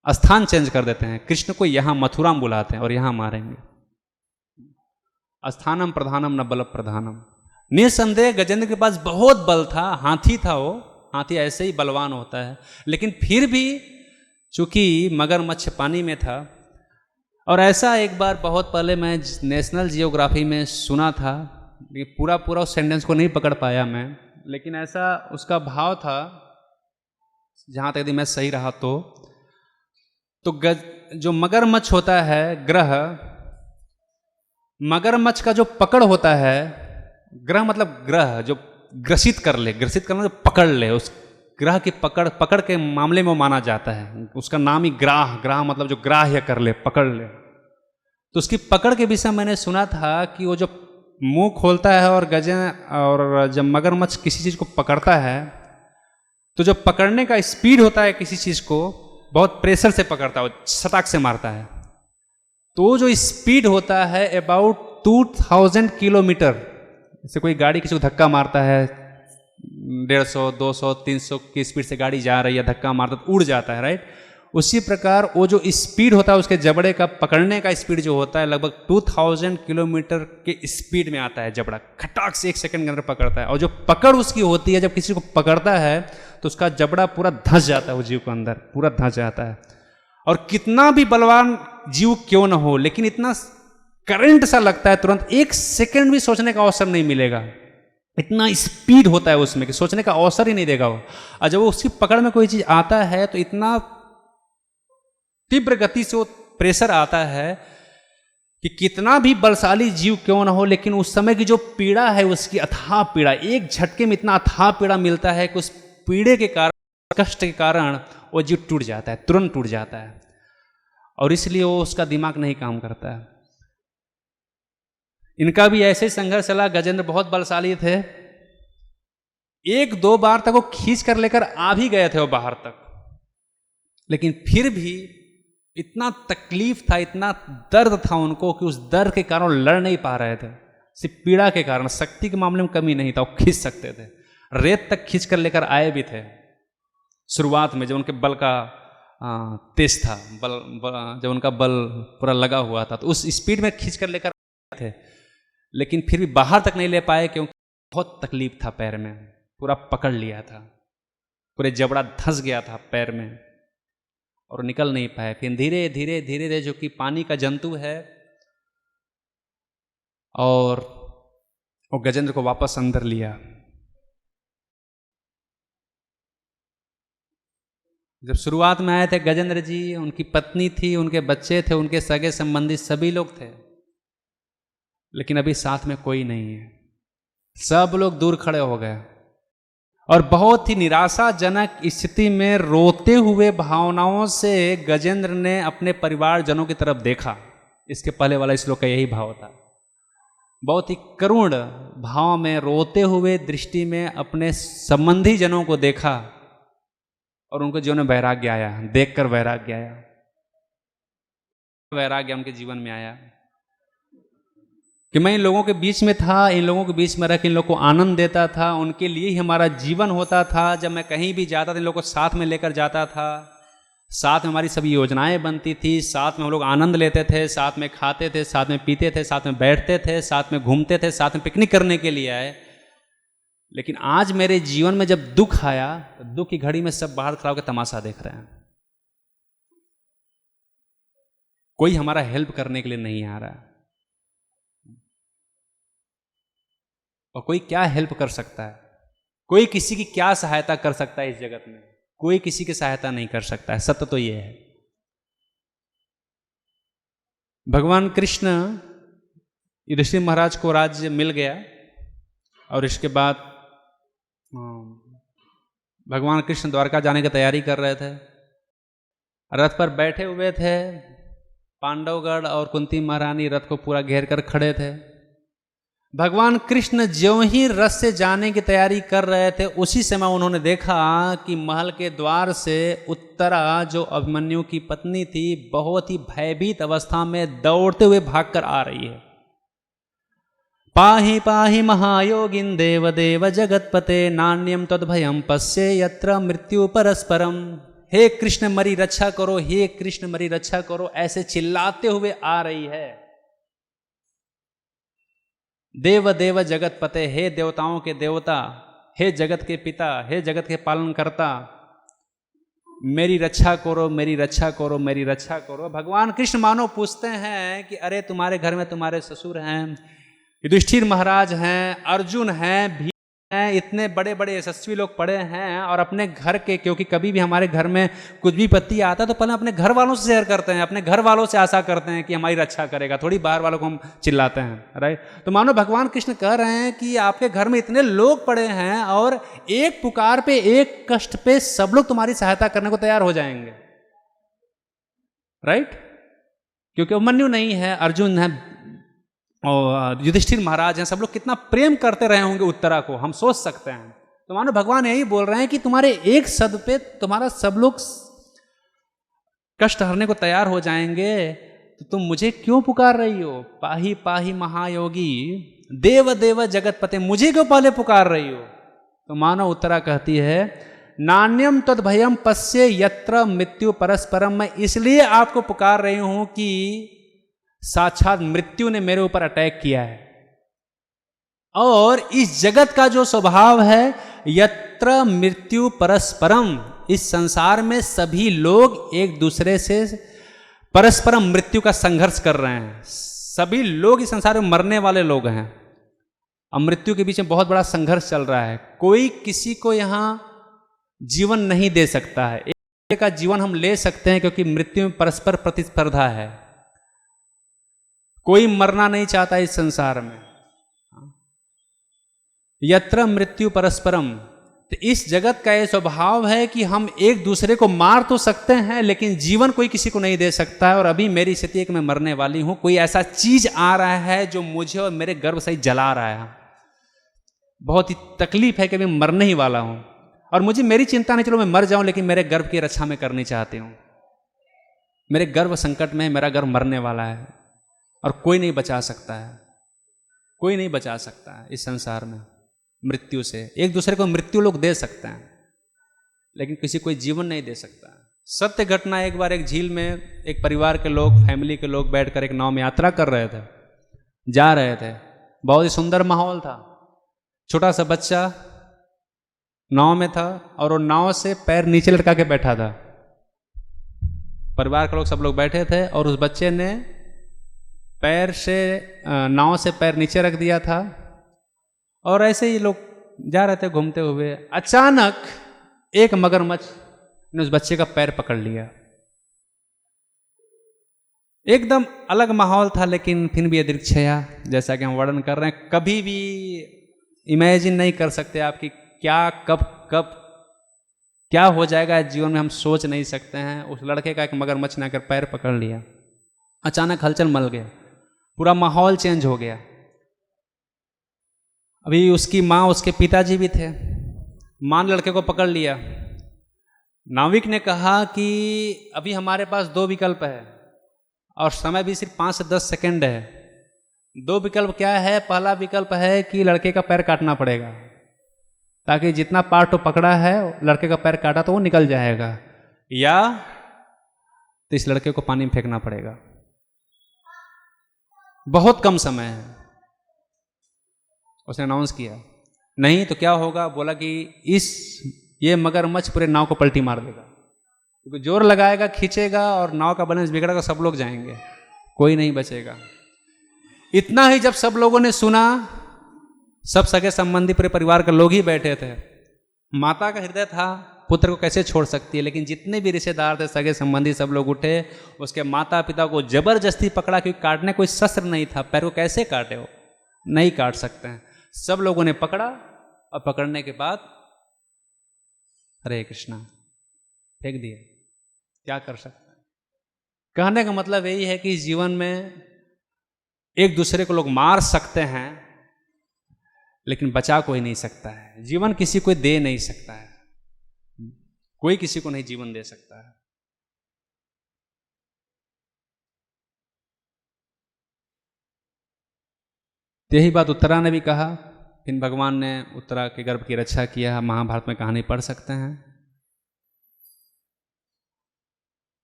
स्थान चेंज कर देते हैं। कृष्ण को यहां मथुरा में बुलाते हैं और यहां मारेंगे। स्थानम प्रधानम न बल प्रधानम। निसंदेह गजेंद्र के पास बहुत बल था, हाथी था वो, हाथी ऐसे ही बलवान होता है, लेकिन फिर भी चूंकि मगरमच्छ पानी में था। और ऐसा एक बार बहुत पहले मैं नेशनल जियोग्राफी में सुना था, पूरा पूरा उस सेंटेंस को नहीं पकड़ पाया मैं, लेकिन ऐसा उसका भाव था, जहां तक यदि मैं सही रहा तो जो मगरमच्छ होता है ग्रह, मगरमच्छ का जो पकड़ होता है, ग्रह मतलब ग्रह जो ग्रसित कर ले, ग्रसित करना जो पकड़ ले, उस ग्रह की पकड़ के मामले में वो माना जाता है। उसका नाम ही ग्राह, ग्राह मतलब जो ग्राह्य कर ले, पकड़ ले। तो उसकी पकड़ के विषय मैंने सुना था कि वो जो मुंह खोलता है और जब मगरमच्छ किसी चीज को पकड़ता है तो जो पकड़ने का स्पीड होता है किसी चीज को, बहुत प्रेशर से पकड़ता है, सटाक से मारता है। तो जो स्पीड होता है अबाउट 2000 किलोमीटर, जैसे कोई गाड़ी किसी को धक्का मारता है 150, 200, 300 की स्पीड से गाड़ी जा रही है, धक्का मारता तो उड़ जाता है, राइट। उसी प्रकार वो जो स्पीड होता है उसके जबड़े का पकड़ने का स्पीड जो होता है लगभग 2000 किलोमीटर के स्पीड में आता है जबड़ा, खटाक से 1 सेकंड के अंदर पकड़ता है। और जो पकड़ उसकी होती है, जब किसी को पकड़ता है तो उसका जबड़ा पूरा धंस जाता है, वो जीव के अंदर पूरा धंस जाता है। और कितना भी बलवान जीव क्यों ना हो, लेकिन इतना करंट सा लगता है, तुरंत 1 सेकंड भी सोचने का अवसर नहीं मिलेगा, इतना स्पीड होता है उसमें कि सोचने का अवसर ही नहीं देगा वो। और जब उसकी पकड़ में कोई चीज आता है तो इतना तीव्र गति से वो प्रेशर आता है कि कितना भी बलशाली जीव क्यों ना हो, लेकिन उस समय की जो पीड़ा है, उसकी अथाह पीड़ा, एक झटके में इतना अथाह पीड़ा मिलता है कि उस पीड़े के कारण, कष्ट के कारण वो जीव टूट जाता है, तुरंत टूट जाता है। और इसलिए वो उसका दिमाग नहीं काम करता है। इनका भी ऐसे संघर्ष चला। गजेंद्र बहुत बलशाली थे, 1-2 बार तक वो खींच कर लेकर आ भी गए थे वो बाहर तक, लेकिन फिर भी इतना तकलीफ था, इतना दर्द था उनको कि उस दर्द के कारण लड़ नहीं पा रहे थे। सिर्फ पीड़ा के कारण, शक्ति के मामले में कमी नहीं था, वो खींच सकते थे, रेत तक खींच कर लेकर आए भी थे शुरुआत में, जब उनके बल का तेज था, जब उनका बल पूरा लगा हुआ था तो उस स्पीड में खींच कर लेकर आए थे, लेकिन फिर भी बाहर तक नहीं ले पाए क्योंकि बहुत तकलीफ था, पैर में पूरा पकड़ लिया था, पूरे जबड़ा धंस गया था पैर में और निकल नहीं पाए। फिर धीरे धीरे धीरे धीरे, जो कि पानी का जंतु है, और वो गजेंद्र को वापस अंदर लिया। जब शुरुआत में आए थे गजेंद्र जी, उनकी पत्नी थी, उनके बच्चे थे, उनके सगे संबंधी सभी लोग थे, लेकिन अभी साथ में कोई नहीं है, सब लोग दूर खड़े हो गए। और बहुत ही निराशाजनक स्थिति में रोते हुए भावनाओं से गजेंद्र ने अपने परिवारजनों की तरफ देखा। इसके पहले वाला श्लोक का यही भाव था, बहुत ही करुण भाव में रोते हुए दृष्टि में अपने संबंधी जनों को देखा और उनको जीवन में वैराग्य आया, देखकर वैराग्य आया, वैराग्य उनके जीवन में आया कि मैं इन लोगों के बीच में था, इन लोगों के बीच में रह के इन लोगों को आनंद देता था, उनके लिए ही हमारा जीवन होता था। जब मैं कहीं भी जाता था इन लोगों को साथ में लेकर जाता था, साथ में हमारी सभी योजनाएं बनती थी, साथ में हम लोग आनंद लेते थे, साथ में खाते थे, साथ में पीते थे, साथ में बैठते थे, साथ में घूमते थे, साथ में पिकनिक करने के लिए आए। लेकिन आज मेरे जीवन में जब दुख आया तो दुख की घड़ी में सब बाहर खड़ा होकर तमाशा देख रहे हैं, कोई हमारा हेल्प करने के लिए नहीं आ रहा। और कोई क्या हेल्प कर सकता है, कोई किसी की क्या सहायता कर सकता है इस जगत में? कोई किसी की सहायता नहीं कर सकता है। सत्य तो यह है। भगवान कृष्ण, युधिष्ठिर महाराज को राज्य मिल गया और इसके बाद भगवान कृष्ण द्वारका जाने की तैयारी कर रहे थे, रथ पर बैठे हुए थे, पांडवगढ़ और कुंती महारानी रथ को पूरा घेर कर खड़े थे। भगवान कृष्ण ज्यों ही रथ से जाने की तैयारी कर रहे थे, उसी समय उन्होंने देखा कि महल के द्वार से उत्तरा, जो अभिमन्यु की पत्नी थी, बहुत ही भयभीत अवस्था में दौड़ते हुए भागकर आ रही है। पाहि पाहि महायोगिन देव देव जगतपते, नान्यम तद्भयम पश्ये यत्र मृत्यु परस्परम। हे कृष्ण मरी रक्षा करो, हे कृष्ण मरी रक्षा करो, ऐसे चिल्लाते हुए आ रही है। देव देव जगत पते, हे देवताओं के देवता, हे जगत के पिता, हे जगत के पालन करता, मेरी रक्षा करो, मेरी रक्षा करो, मेरी रक्षा करो। भगवान कृष्ण मानो पूछते हैं कि अरे तुम्हारे घर में तुम्हारे ससुर हैं, युधिष्ठिर महाराज हैं, अर्जुन हैं, भीम हैं, इतने बड़े बड़े यशस्वी लोग पड़े हैं, और अपने घर के, क्योंकि कभी भी हमारे घर में कुछ भी विपत्ति आता है तो पहले अपने घर वालों से शेयर करते हैं, अपने घर वालों से आशा करते हैं कि हमारी रक्षा करेगा, थोड़ी बाहर वालों को हम चिल्लाते हैं, राइट। तो मानो भगवान कृष्ण कह रहे हैं कि आपके घर में इतने लोग पड़े हैं और एक पुकार पे, एक कष्ट पे सब लोग तुम्हारी सहायता करने को तैयार हो जाएंगे, राइट। क्योंकि अभिमन्यु नहीं है, अर्जुन है और युधिष्ठिर महाराज हैं, सब लोग कितना प्रेम करते रहे होंगे उत्तरा को, हम सोच सकते हैं। तो मानो भगवान यही बोल रहे हैं कि तुम्हारे एक शब्द पे तुम्हारा सब लोग कष्ट हरने को तैयार हो जाएंगे, तो तुम मुझे क्यों पुकार रही हो? पाही पाही महायोगी, देव देव जगत पते, मुझे क्यों पहले पुकार रही हो? तो मानो उत्तरा कहती है, नान्यम तद भयम पश्ये यत्र मृत्यु परस्परम, मैं इसलिए आपको पुकार रही हूं कि साक्षात मृत्यु ने मेरे ऊपर अटैक किया है, और इस जगत का जो स्वभाव है, यत्र मृत्यु परस्परम, इस संसार में सभी लोग एक दूसरे से परस्परम मृत्यु का संघर्ष कर रहे हैं। सभी लोग इस संसार में मरने वाले लोग हैं, और मृत्यु के बीच में बहुत बड़ा संघर्ष चल रहा है। कोई किसी को यहां जीवन नहीं दे सकता है, एक का जीवन हम ले सकते हैं क्योंकि मृत्यु में परस्पर प्रतिस्पर्धा है। कोई मरना नहीं चाहता इस संसार में। यत्र मृत्यु परस्परम, तो इस जगत का यह स्वभाव है कि हम एक दूसरे को मार तो सकते हैं, लेकिन जीवन कोई किसी को नहीं दे सकता है। और अभी मेरी स्थिति है कि मैं मरने वाली हूं, कोई ऐसा चीज आ रहा है जो मुझे और मेरे गर्भ से जला रहा है। बहुत ही तकलीफ है कि मैं मरने ही वाला हूं, और मुझे मेरी चिंता नहीं, चलो मैं मर जाऊं, लेकिन मेरे गर्भ की रक्षा मैं करनी चाहती हूं। मेरे गर्भ संकट में, मेरा गर्भ मरने वाला है, और कोई नहीं बचा सकता है, कोई नहीं बचा सकता है इस संसार में मृत्यु से। एक दूसरे को मृत्यु लोग दे सकते हैं, लेकिन किसी कोई जीवन नहीं दे सकता। सत्य घटना, एक बार एक झील में एक परिवार के लोग, फैमिली के लोग बैठकर एक नाव में यात्रा कर रहे थे, जा रहे थे। बहुत ही सुंदर माहौल था, छोटा सा बच्चा नाव में था, और वो नाव से पैर नीचे लटका के बैठा था। परिवार के लोग सब लोग बैठे थे, और उस बच्चे ने पैर से, नाव से पैर नीचे रख दिया था, और ऐसे ही लोग जा रहे थे घूमते हुए। अचानक एक मगरमच्छ ने उस बच्चे का पैर पकड़ लिया। एकदम अलग माहौल था, लेकिन फिर भी दृश्य जैसा कि हम वर्णन कर रहे हैं, कभी भी इमेजिन नहीं कर सकते आप कि क्या कब क्या हो जाएगा इस जीवन में, हम सोच नहीं सकते हैं। उस लड़के का एक मगरमच्छ ने आकर पैर पकड़ लिया, अचानक हलचल मच गया, पूरा माहौल चेंज हो गया। अभी उसकी माँ, उसके पिताजी भी थे। माँ ने लड़के को पकड़ लिया। नाविक ने कहा कि अभी हमारे पास दो विकल्प है, और समय भी सिर्फ 5 से 10 सेकंड है। दो विकल्प क्या है? पहला विकल्प है कि लड़के का पैर काटना पड़ेगा, ताकि जितना पार्ट वो पकड़ा है, लड़के का पैर काटा तो वो निकल जाएगा, या तो इस लड़के को पानी में फेंकना पड़ेगा। बहुत कम समय है। उसने अनाउंस किया। नहीं तो क्या होगा? बोला कि ये मगरमच्छ पूरे नाव को पलटी मार देगा, क्योंकि जोर लगाएगा, खींचेगा, और नाव का बैलेंस बिगड़ेगा, सब लोग जाएंगे, कोई नहीं बचेगा। इतना ही जब सब लोगों ने सुना, सब सगे संबंधी पूरे परिवार के लोग ही बैठे थे। माता का हृदय था, पुत्र को कैसे छोड़ सकती है, लेकिन जितने भी रिश्तेदार थे, सगे संबंधी, सब लोग उठे, उसके माता पिता को जबरदस्ती पकड़ा, क्योंकि काटने कोई शस्त्र नहीं था। पैर को कैसे काटे? हो नहीं काट सकते हैं। सब लोगों ने पकड़ा, और पकड़ने के बाद हरे कृष्णा फेंक दिया। क्या कर सकते हैं? कहने का मतलब यही है कि जीवन में एक दूसरे को लोग मार सकते हैं, लेकिन बचा कोई नहीं सकता है। जीवन किसी को दे नहीं सकता है, कोई किसी को नहीं जीवन दे सकता है। यही बात उत्तरा ने भी कहा। फिर भगवान ने उत्तरा के गर्भ की रक्षा किया। महाभारत में कहानी पढ़ सकते हैं।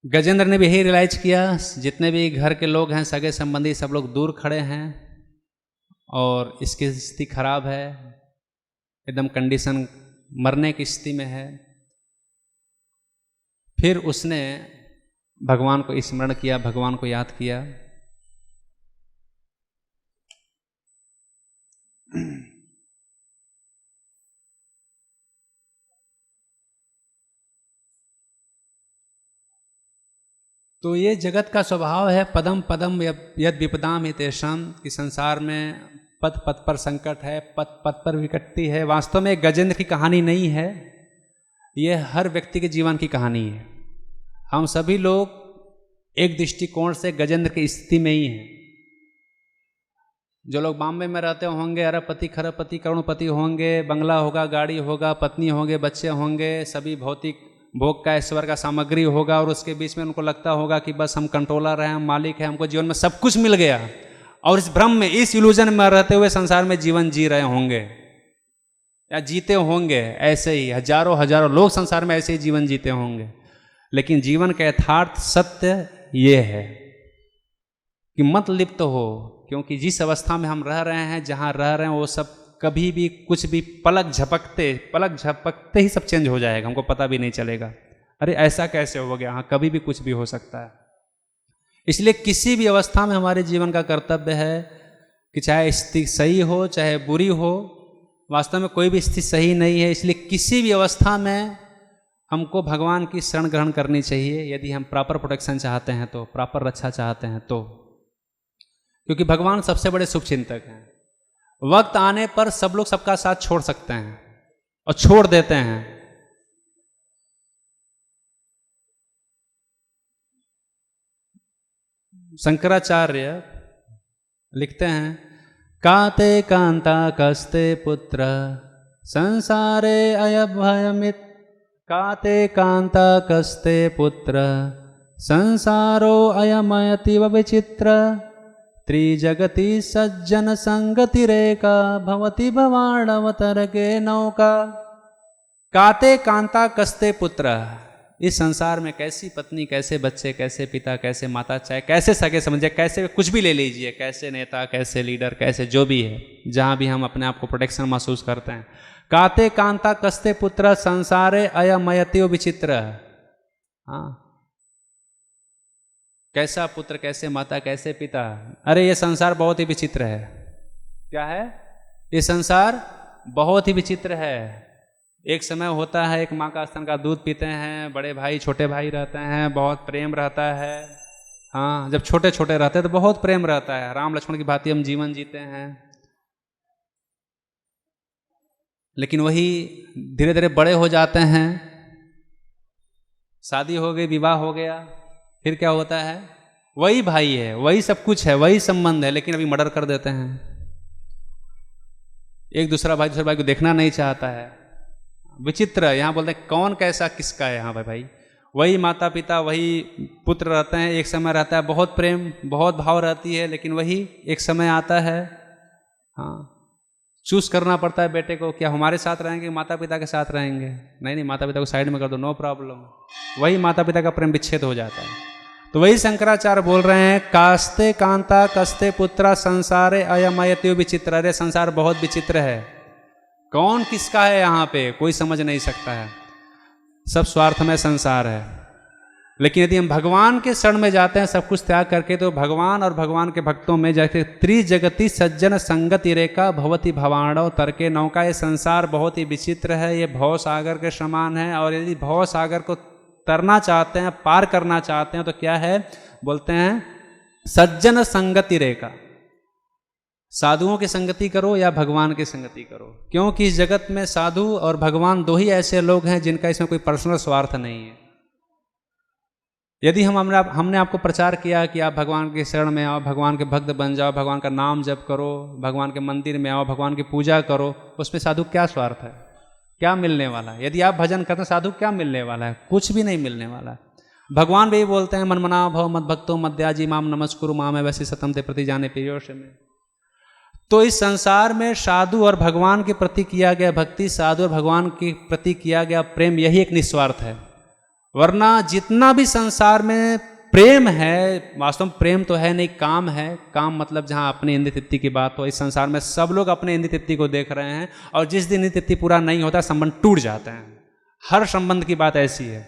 गजेंद्र ने भी यही रियलाइज किया, जितने भी घर के लोग हैं, सगे संबंधी, सब लोग दूर खड़े हैं और इसकी स्थिति खराब है, एकदम कंडीशन मरने की स्थिति में है। फिर उसने भगवान को स्मरण किया, भगवान को याद किया। तो ये जगत का स्वभाव है, पदम पदम यद विपदाम हितेषाम, कि संसार में पद पद पर संकट है, पद पद पर विकटती है। वास्तव में गजेंद्र की कहानी नहीं है, ये हर व्यक्ति के जीवन की कहानी है। हम सभी लोग एक दृष्टिकोण से गजेंद्र की स्थिति में ही हैं। जो लोग बॉम्बे में रहते होंगे, अरबपति खरबपति करोड़पति होंगे, बंगला होगा, गाड़ी होगा, पत्नी होंगे, बच्चे होंगे, सभी भौतिक भोग का ऐश्वर्य का सामग्री होगा, और उसके बीच में उनको लगता होगा कि बस हम कंट्रोलर हैं, हम मालिक हैं, हमको जीवन में सब कुछ मिल गया, और इस भ्रम में, इस इल्यूजन में रहते हुए संसार में जीवन जी रहे होंगे या जीते होंगे। ऐसे ही हजारों हजारों लोग संसार में ऐसे ही जीवन जीते होंगे। लेकिन जीवन का यथार्थ सत्य ये है कि मत लिप्त हो, क्योंकि जिस अवस्था में हम रह रहे हैं, जहां रह रहे हैं, वो सब कभी भी कुछ भी पलक झपकते ही सब चेंज हो जाएगा, हमको पता भी नहीं चलेगा। अरे ऐसा कैसे हो गया? हाँ, कभी भी कुछ भी हो सकता है। इसलिए किसी भी अवस्था में हमारे जीवन का कर्तव्य है कि चाहे स्थिति सही हो चाहे बुरी हो, वास्तव में कोई भी स्थिति सही नहीं है। इसलिए किसी भी अवस्था में हमको भगवान की शरण ग्रहण करनी चाहिए, यदि हम प्रॉपर प्रोटेक्शन चाहते हैं तो, प्रॉपर रक्षा चाहते हैं तो, क्योंकि भगवान सबसे बड़े शुभचिंतक हैं। वक्त आने पर सब लोग सबका साथ छोड़ सकते हैं और छोड़ देते हैं। शंकराचार्य लिखते हैं, काते कांता कस्ते पुत्र संसारे अयभयमित, काते कांता कस्ते पुत्र संसारो अयमयति विचित्र, त्रिजगति सज्जन संगति रेका भवति भवाणवतर के नौका। काते कांता कस्ते पुत्र, इस संसार में कैसी पत्नी, कैसे बच्चे, कैसे पिता, कैसे माता, चाहे कैसे सगे समझे, कैसे कुछ भी ले लीजिए, कैसे नेता, कैसे लीडर, कैसे जो भी है, जहां भी हम अपने आप को प्रोटेक्शन महसूस करते हैं। काते कांता कस्ते पुत्र संसारे अयमयति विचित्र। हाँ, कैसा पुत्र, कैसे माता, कैसे पिता। अरे ये संसार बहुत ही विचित्र है। क्या है? ये संसार बहुत ही विचित्र है। एक समय होता है, एक माँ का स्तन का दूध पीते हैं, बड़े भाई छोटे भाई रहते हैं, बहुत प्रेम रहता है। हाँ, जब छोटे छोटे रहते हैं तो बहुत प्रेम रहता है, राम लक्ष्मण की भांति हम जीवन जीते हैं। लेकिन वही धीरे धीरे बड़े हो जाते हैं, शादी हो गई, विवाह हो गया, फिर क्या होता है? वही भाई है, वही सब कुछ है, वही संबंध है, लेकिन अभी मर्डर कर देते हैं। एक दूसरा भाई दूसरे भाई को देखना नहीं चाहता है। विचित्र। यहाँ बोलते हैं कौन कैसा किसका है। यहाँ भाई वही माता पिता, वही पुत्र रहते हैं, एक समय रहता है बहुत प्रेम, बहुत भाव रहती है, लेकिन वही एक समय आता है, हाँ, चूज करना पड़ता है बेटे को, क्या हमारे साथ रहेंगे, माता पिता के साथ रहेंगे। नहीं नहीं, माता पिता को साइड में कर दो, नो प्रॉब्लम। वही माता पिता का प्रेम विच्छेद हो जाता है। तो वही शंकराचार्य बोल रहे हैं, कास्ते कांता कस्ते पुत्रा संसारे अयमयति विचित्र। अरे संसार बहुत विचित्र है, कौन किसका है यहाँ पे कोई समझ नहीं सकता है, सब स्वार्थमय संसार है। लेकिन यदि हम भगवान के शरण में जाते हैं सब कुछ त्याग करके, तो भगवान और भगवान के भक्तों में जैसे त्रिजगति सज्जन संगति रेखा भवति भवाणव तरके नौका। ये संसार बहुत ही विचित्र है, ये भव सागर के समान है। और यदि भव सागर को तरना चाहते हैं, पार करना चाहते हैं, तो क्या है बोलते हैं, सज्जन संगति रेखा। साधुओं की संगति करो या भगवान की संगति करो, क्योंकि इस जगत में साधु और भगवान दो ही ऐसे लोग हैं जिनका इसमें कोई पर्सनल स्वार्थ नहीं है। यदि हमने आपको प्रचार किया कि आप भगवान के शरण में आओ, भगवान के भक्त बन जाओ, भगवान का नाम जप करो, भगवान के मंदिर में आओ, भगवान की पूजा करो, उसमें साधु क्या स्वार्थ है, क्या मिलने वाला है? यदि आप भजन करते हैं साधु क्या मिलने वाला है? कुछ भी नहीं मिलने वाला है। भगवान भी बोलते हैं, मनमना भव मद भक्तो मद्याजी माम नमस्कुरु माम वैसे सतम ते प्रति जाने पीयोश में। तो इस संसार में साधु और भगवान के प्रति किया गया भक्ति, साधु और भगवान के प्रति किया गया प्रेम, यही एक निस्वार्थ है। वरना जितना भी संसार में प्रेम है, वास्तव में प्रेम तो है नहीं, काम है। काम मतलब जहाँ अपनी इंद्रिय तृप्ति की बात हो। इस संसार में सब लोग अपने इंद्रिय तृप्ति को देख रहे हैं, और जिस दिन इंद्रिय तृप्ति पूरा नहीं होता संबंध टूट जाते हैं। हर संबंध की बात ऐसी है।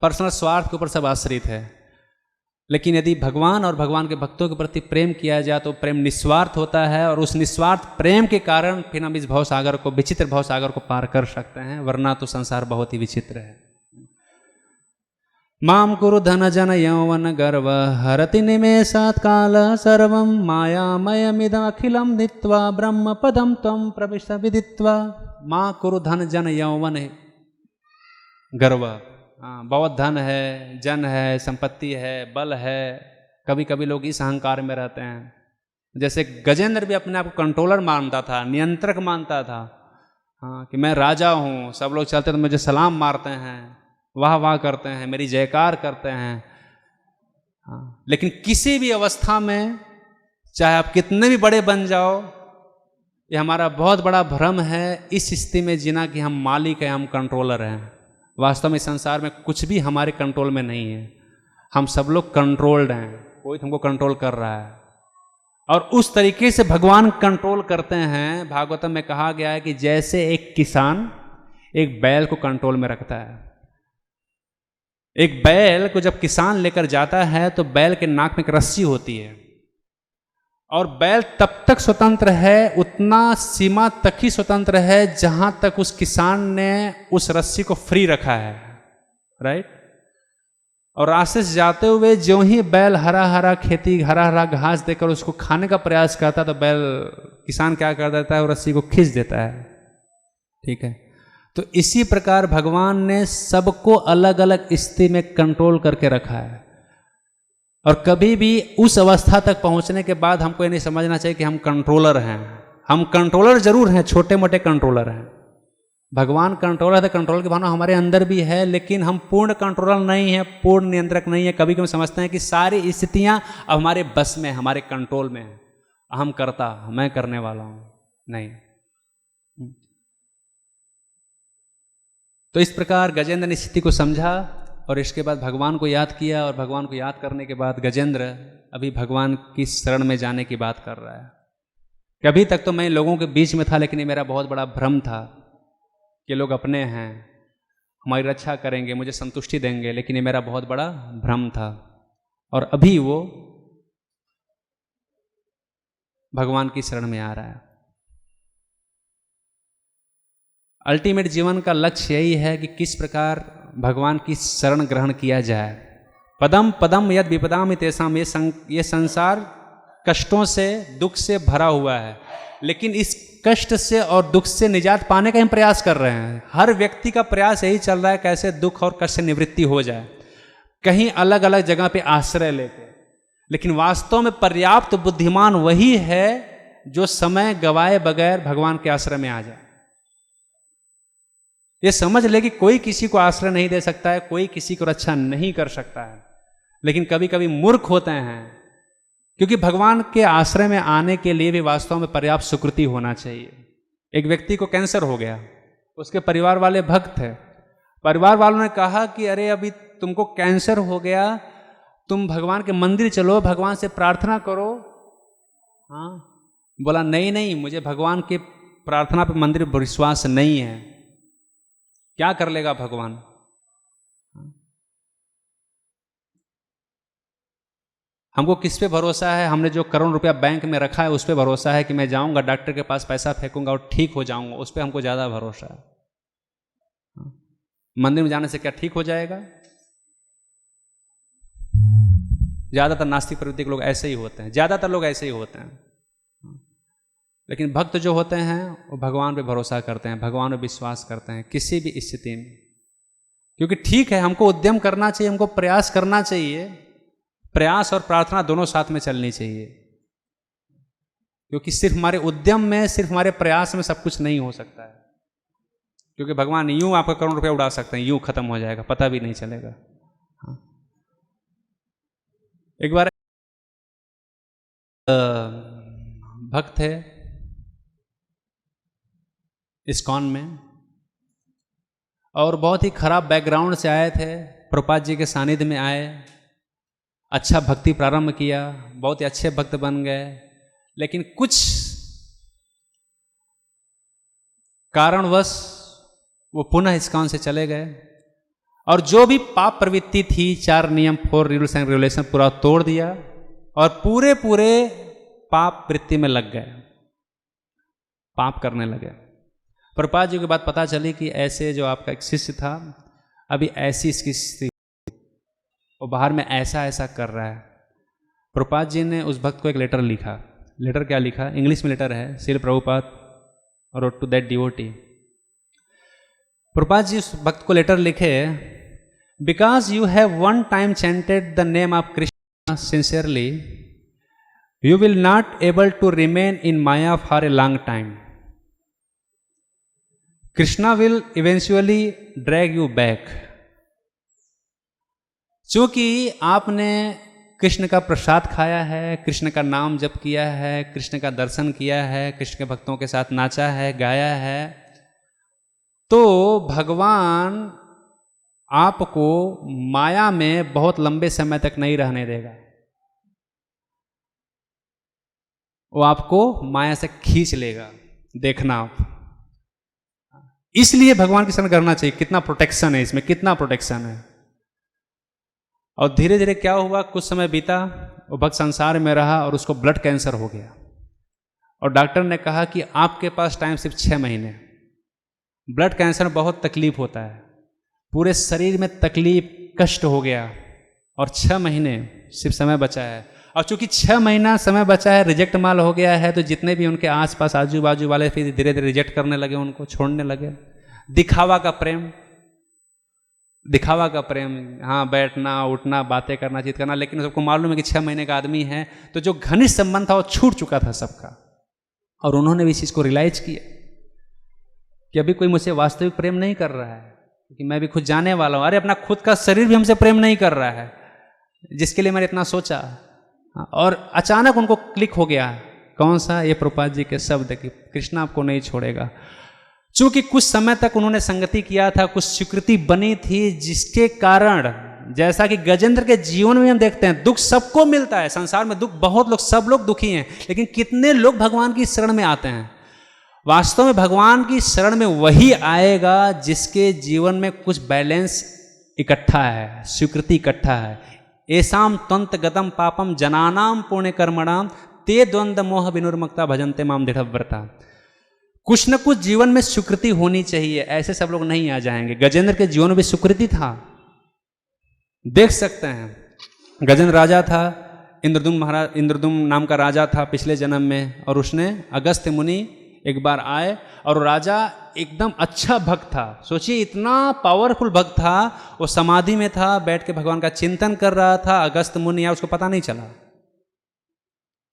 पर्सनल स्वार्थ के ऊपर सब आश्रित है। लेकिन यदि भगवान और भगवान के भक्तों के प्रति प्रेम किया जाए तो प्रेम निस्वार्थ होता है, और उस निस्वार्थ प्रेम के कारण फिर हम इस भवसागर को, विचित्र भवसागर को पार कर सकते हैं। वरना तो संसार बहुत ही विचित्र है। माम कुरु धन जन यौवन गर्व हरति निमेषात् काल सर्वं मायामयमिदम् अखिलं नीत्वा ब्रह्म पदम त्वं प्रविश विदित्वा। माँ कुरु धन जन यौवन गर्व। बहुत धन है, जन है, संपत्ति है, बल है। कभी कभी लोग इस अहंकार में रहते हैं। जैसे गजेंद्र भी अपने आप को कंट्रोलर मानता था, नियंत्रक मानता था। हाँ, कि मैं राजा हूँ, सब लोग चलते तो मुझे सलाम मारते हैं, वाह वाह करते हैं, मेरी जयकार करते हैं। हाँ, लेकिन किसी भी अवस्था में चाहे आप कितने भी बड़े बन जाओ, ये हमारा बहुत बड़ा भ्रम है इस स्थिति में जीना कि हम मालिक हैं, हम कंट्रोलर हैं। वास्तव में संसार में कुछ भी हमारे कंट्रोल में नहीं है। हम सब लोग कंट्रोल्ड हैं, कोई हमको कंट्रोल कर रहा है। और उस तरीके से भगवान कंट्रोल करते हैं। भागवतम में कहा गया है कि जैसे एक किसान एक बैल को कंट्रोल में रखता है। एक बैल को जब किसान लेकर जाता है तो बैल के नाक में एक रस्सी होती है, और बैल तब तक स्वतंत्र है, उतना सीमा तक ही स्वतंत्र है जहां तक उस किसान ने उस रस्सी को फ्री रखा है। राइट। और रास्ते से जाते हुए जो ही बैल हरा हरा खेती, हरा हरा घास देकर उसको खाने का प्रयास करता, तो बैल, किसान क्या कर देता है, वो रस्सी को खींच देता है। ठीक है। तो इसी प्रकार भगवान ने सबको अलग अलग स्थिति में कंट्रोल करके रखा है। और कभी भी उस अवस्था तक पहुंचने के बाद हमको ये नहीं समझना चाहिए कि हम कंट्रोलर हैं। हम कंट्रोलर जरूर हैं, छोटे मोटे कंट्रोलर हैं। भगवान कंट्रोलर है, कंट्रोल की भावना हमारे अंदर भी है, लेकिन हम पूर्ण कंट्रोलर नहीं है, पूर्ण नियंत्रक नहीं है। कभी कभी समझते हैं कि सारी स्थितियां अब हमारे बस में, हमारे कंट्रोल में है, हम करता, मैं करने वाला हूं। नहीं। तो इस प्रकार गजेंद्र ने स्थिति को समझा और इसके बाद भगवान को याद किया, और भगवान को याद करने के बाद गजेंद्र अभी भगवान की शरण में जाने की बात कर रहा है। कभी तक तो मैं लोगों के बीच में था, लेकिन ये मेरा बहुत बड़ा भ्रम था कि लोग अपने हैं, हमारी रक्षा करेंगे, मुझे संतुष्टि देंगे, लेकिन ये मेरा बहुत बड़ा भ्रम था। और अभी वो भगवान की शरण में आ रहा है। अल्टीमेट जीवन का लक्ष्य यही है कि किस प्रकार भगवान की शरण ग्रहण किया जाए। पदम पदम यद विपदाम तेषाम, ये संसार कष्टों से, दुख से भरा हुआ है, लेकिन इस कष्ट से और दुख से निजात पाने का हम प्रयास कर रहे हैं। हर व्यक्ति का प्रयास यही चल रहा है कैसे दुख और कष्ट से निवृत्ति हो जाए, कहीं अलग अलग जगह पे आश्रय लेके। लेकिन वास्तव में पर्याप्त बुद्धिमान वही है जो समय गवाए बगैर भगवान के आश्रय में आ जाए। ये समझ ले कि कोई किसी को आश्रय नहीं दे सकता है, कोई किसी को रक्षा नहीं कर सकता है, लेकिन कभी कभी मूर्ख होते हैं, क्योंकि भगवान के आश्रय में आने के लिए भी वास्तव में पर्याप्त सुकृति होना चाहिए। एक व्यक्ति को कैंसर हो गया, उसके परिवार वाले भक्त थे। परिवार वालों ने कहा कि अरे अभी तुमको कैंसर हो गया, तुम भगवान के मंदिर चलो, भगवान से प्रार्थना करो। हाँ, बोला नहीं नहीं, मुझे भगवान के प्रार्थना पे मंदिर पर विश्वास नहीं है। क्या कर लेगा भगवान? हमको किस पे भरोसा है? हमने जो करोड़ रुपया बैंक में रखा है उस पे भरोसा है कि मैं जाऊंगा डॉक्टर के पास, पैसा फेंकूंगा और ठीक हो जाऊंगा, उस पे हमको ज्यादा भरोसा है। मंदिर में जाने से क्या ठीक हो जाएगा? ज्यादातर नास्तिक प्रवृत्ति के लोग ऐसे ही होते हैं, ज्यादातर लोग ऐसे ही होते हैं। लेकिन भक्त जो होते हैं वो भगवान पे भरोसा करते हैं, भगवान पे विश्वास करते हैं किसी भी स्थिति में। क्योंकि ठीक है, हमको उद्यम करना चाहिए, हमको प्रयास करना चाहिए, प्रयास और प्रार्थना दोनों साथ में चलनी चाहिए। क्योंकि सिर्फ हमारे उद्यम में, सिर्फ हमारे प्रयास में सब कुछ नहीं हो सकता है। क्योंकि भगवान यूं आपका करोड़ रुपया उड़ा सकते हैं, यूं खत्म हो जाएगा, पता भी नहीं चलेगा। हाँ। एक बार भक्त है इस्कॉन में, और बहुत ही खराब बैकग्राउंड से आए थे, प्रभुपाद जी के सानिध्य में आए, अच्छा भक्ति प्रारंभ किया, बहुत ही अच्छे भक्त बन गए, लेकिन कुछ कारणवश वो पुनः इस्कॉन से चले गए और जो भी पाप प्रवृत्ति थी, 4 नियम 4 रूल्स एंड रेगुलेशन पूरा तोड़ दिया और पूरे पाप वृत्ति में लग गए, पाप करने लगे। प्रभुपाद जी की बात पता चली कि ऐसे जो आपका एक शिष्य था, अभी ऐसी इसकी स्थिति, वो बाहर में ऐसा ऐसा कर रहा है। प्रभुपाद जी ने उस भक्त को एक लेटर लिखा। लेटर क्या लिखा? इंग्लिश में लेटर है। Srila Prabhupada wrote to that devotee. Prabhupada ji उस भक्त को लेटर लिखे, because you have one time chanted the name of Krishna sincerely, you will not able to remain in Maya for a long time. Krishna will eventually drag you back. चूंकि आपने कृष्ण का प्रसाद खाया है, कृष्ण का नाम जप किया है, कृष्ण का दर्शन किया है, कृष्ण के भक्तों के साथ नाचा है, गाया है, तो भगवान आपको माया में बहुत लंबे समय तक नहीं रहने देगा। वो आपको माया से खींच लेगा। देखना आप, इसलिए भगवान की शरण करना चाहिए। कितना प्रोटेक्शन है इसमें, कितना प्रोटेक्शन है। और धीरे धीरे क्या हुआ, कुछ समय बीता, वो भक्त संसार में रहा और उसको ब्लड कैंसर हो गया और डॉक्टर ने कहा कि आपके पास टाइम सिर्फ 6 महीने। ब्लड कैंसर में बहुत तकलीफ होता है, पूरे शरीर में तकलीफ, कष्ट हो गया और 6 महीने सिर्फ समय बचा है। और चूंकि 6 महीना समय बचा है, रिजेक्ट माल हो गया है, तो जितने भी उनके आसपास आजू बाजू वाले फिर धीरे धीरे रिजेक्ट करने लगे, उनको छोड़ने लगे। दिखावा का प्रेम, दिखावा का प्रेम, हाँ बैठना उठना बातें करना चित करना, लेकिन सबको मालूम है कि 6 महीने का आदमी है, तो जो घनिष्ठ संबंध था वो छूट चुका था सबका। और उन्होंने भी इस चीज को रियलाइज किया कि अभी कोई मुझसे वास्तविक प्रेम नहीं कर रहा है, क्योंकि मैं भी खुद जाने वाला हूं। अरे अपना खुद का शरीर भी हमसे प्रेम नहीं कर रहा है, जिसके लिए मैंने इतना सोचा। और अचानक उनको क्लिक हो गया, कौन सा? ये प्रभुपाद जी के शब्द कि कृष्ण आपको नहीं छोड़ेगा। चूंकि कुछ समय तक उन्होंने संगति किया था, कुछ स्वीकृति बनी थी, जिसके कारण, जैसा कि गजेंद्र के जीवन में हम देखते हैं, दुख सबको मिलता है संसार में, दुख बहुत लोग, सब लोग दुखी हैं, लेकिन कितने लोग भगवान की शरण में आते हैं? वास्तव में भगवान की शरण में वही आएगा जिसके जीवन में कुछ बैलेंस इकट्ठा है, स्वीकृति इकट्ठा है। ऐसाम त्वंत गतम पापम जनानाम पुण्य कर्मणाम ते द्वंद्व मोह विनुर्मुक्ता भजन्ते माम दृढ़व्रता। कुछ न कुछ जीवन में स्वीकृति होनी चाहिए, ऐसे सब लोग नहीं आ जाएंगे। गजेंद्र के जीवन में स्वीकृति था, देख सकते हैं। गजेंद्र राजा था, इंद्रदुम्न महाराज, इंद्रदुम्न नाम का राजा था पिछले जन्म में, और उसने अगस्त्य मुनि एक बार आए और राजा एकदम अच्छा भक्त था। सोचिए इतना पावरफुल भक्त था, वो समाधि में था, बैठ के भगवान का चिंतन कर रहा था। अगस्त्य मुनि आया, उसको पता नहीं चला,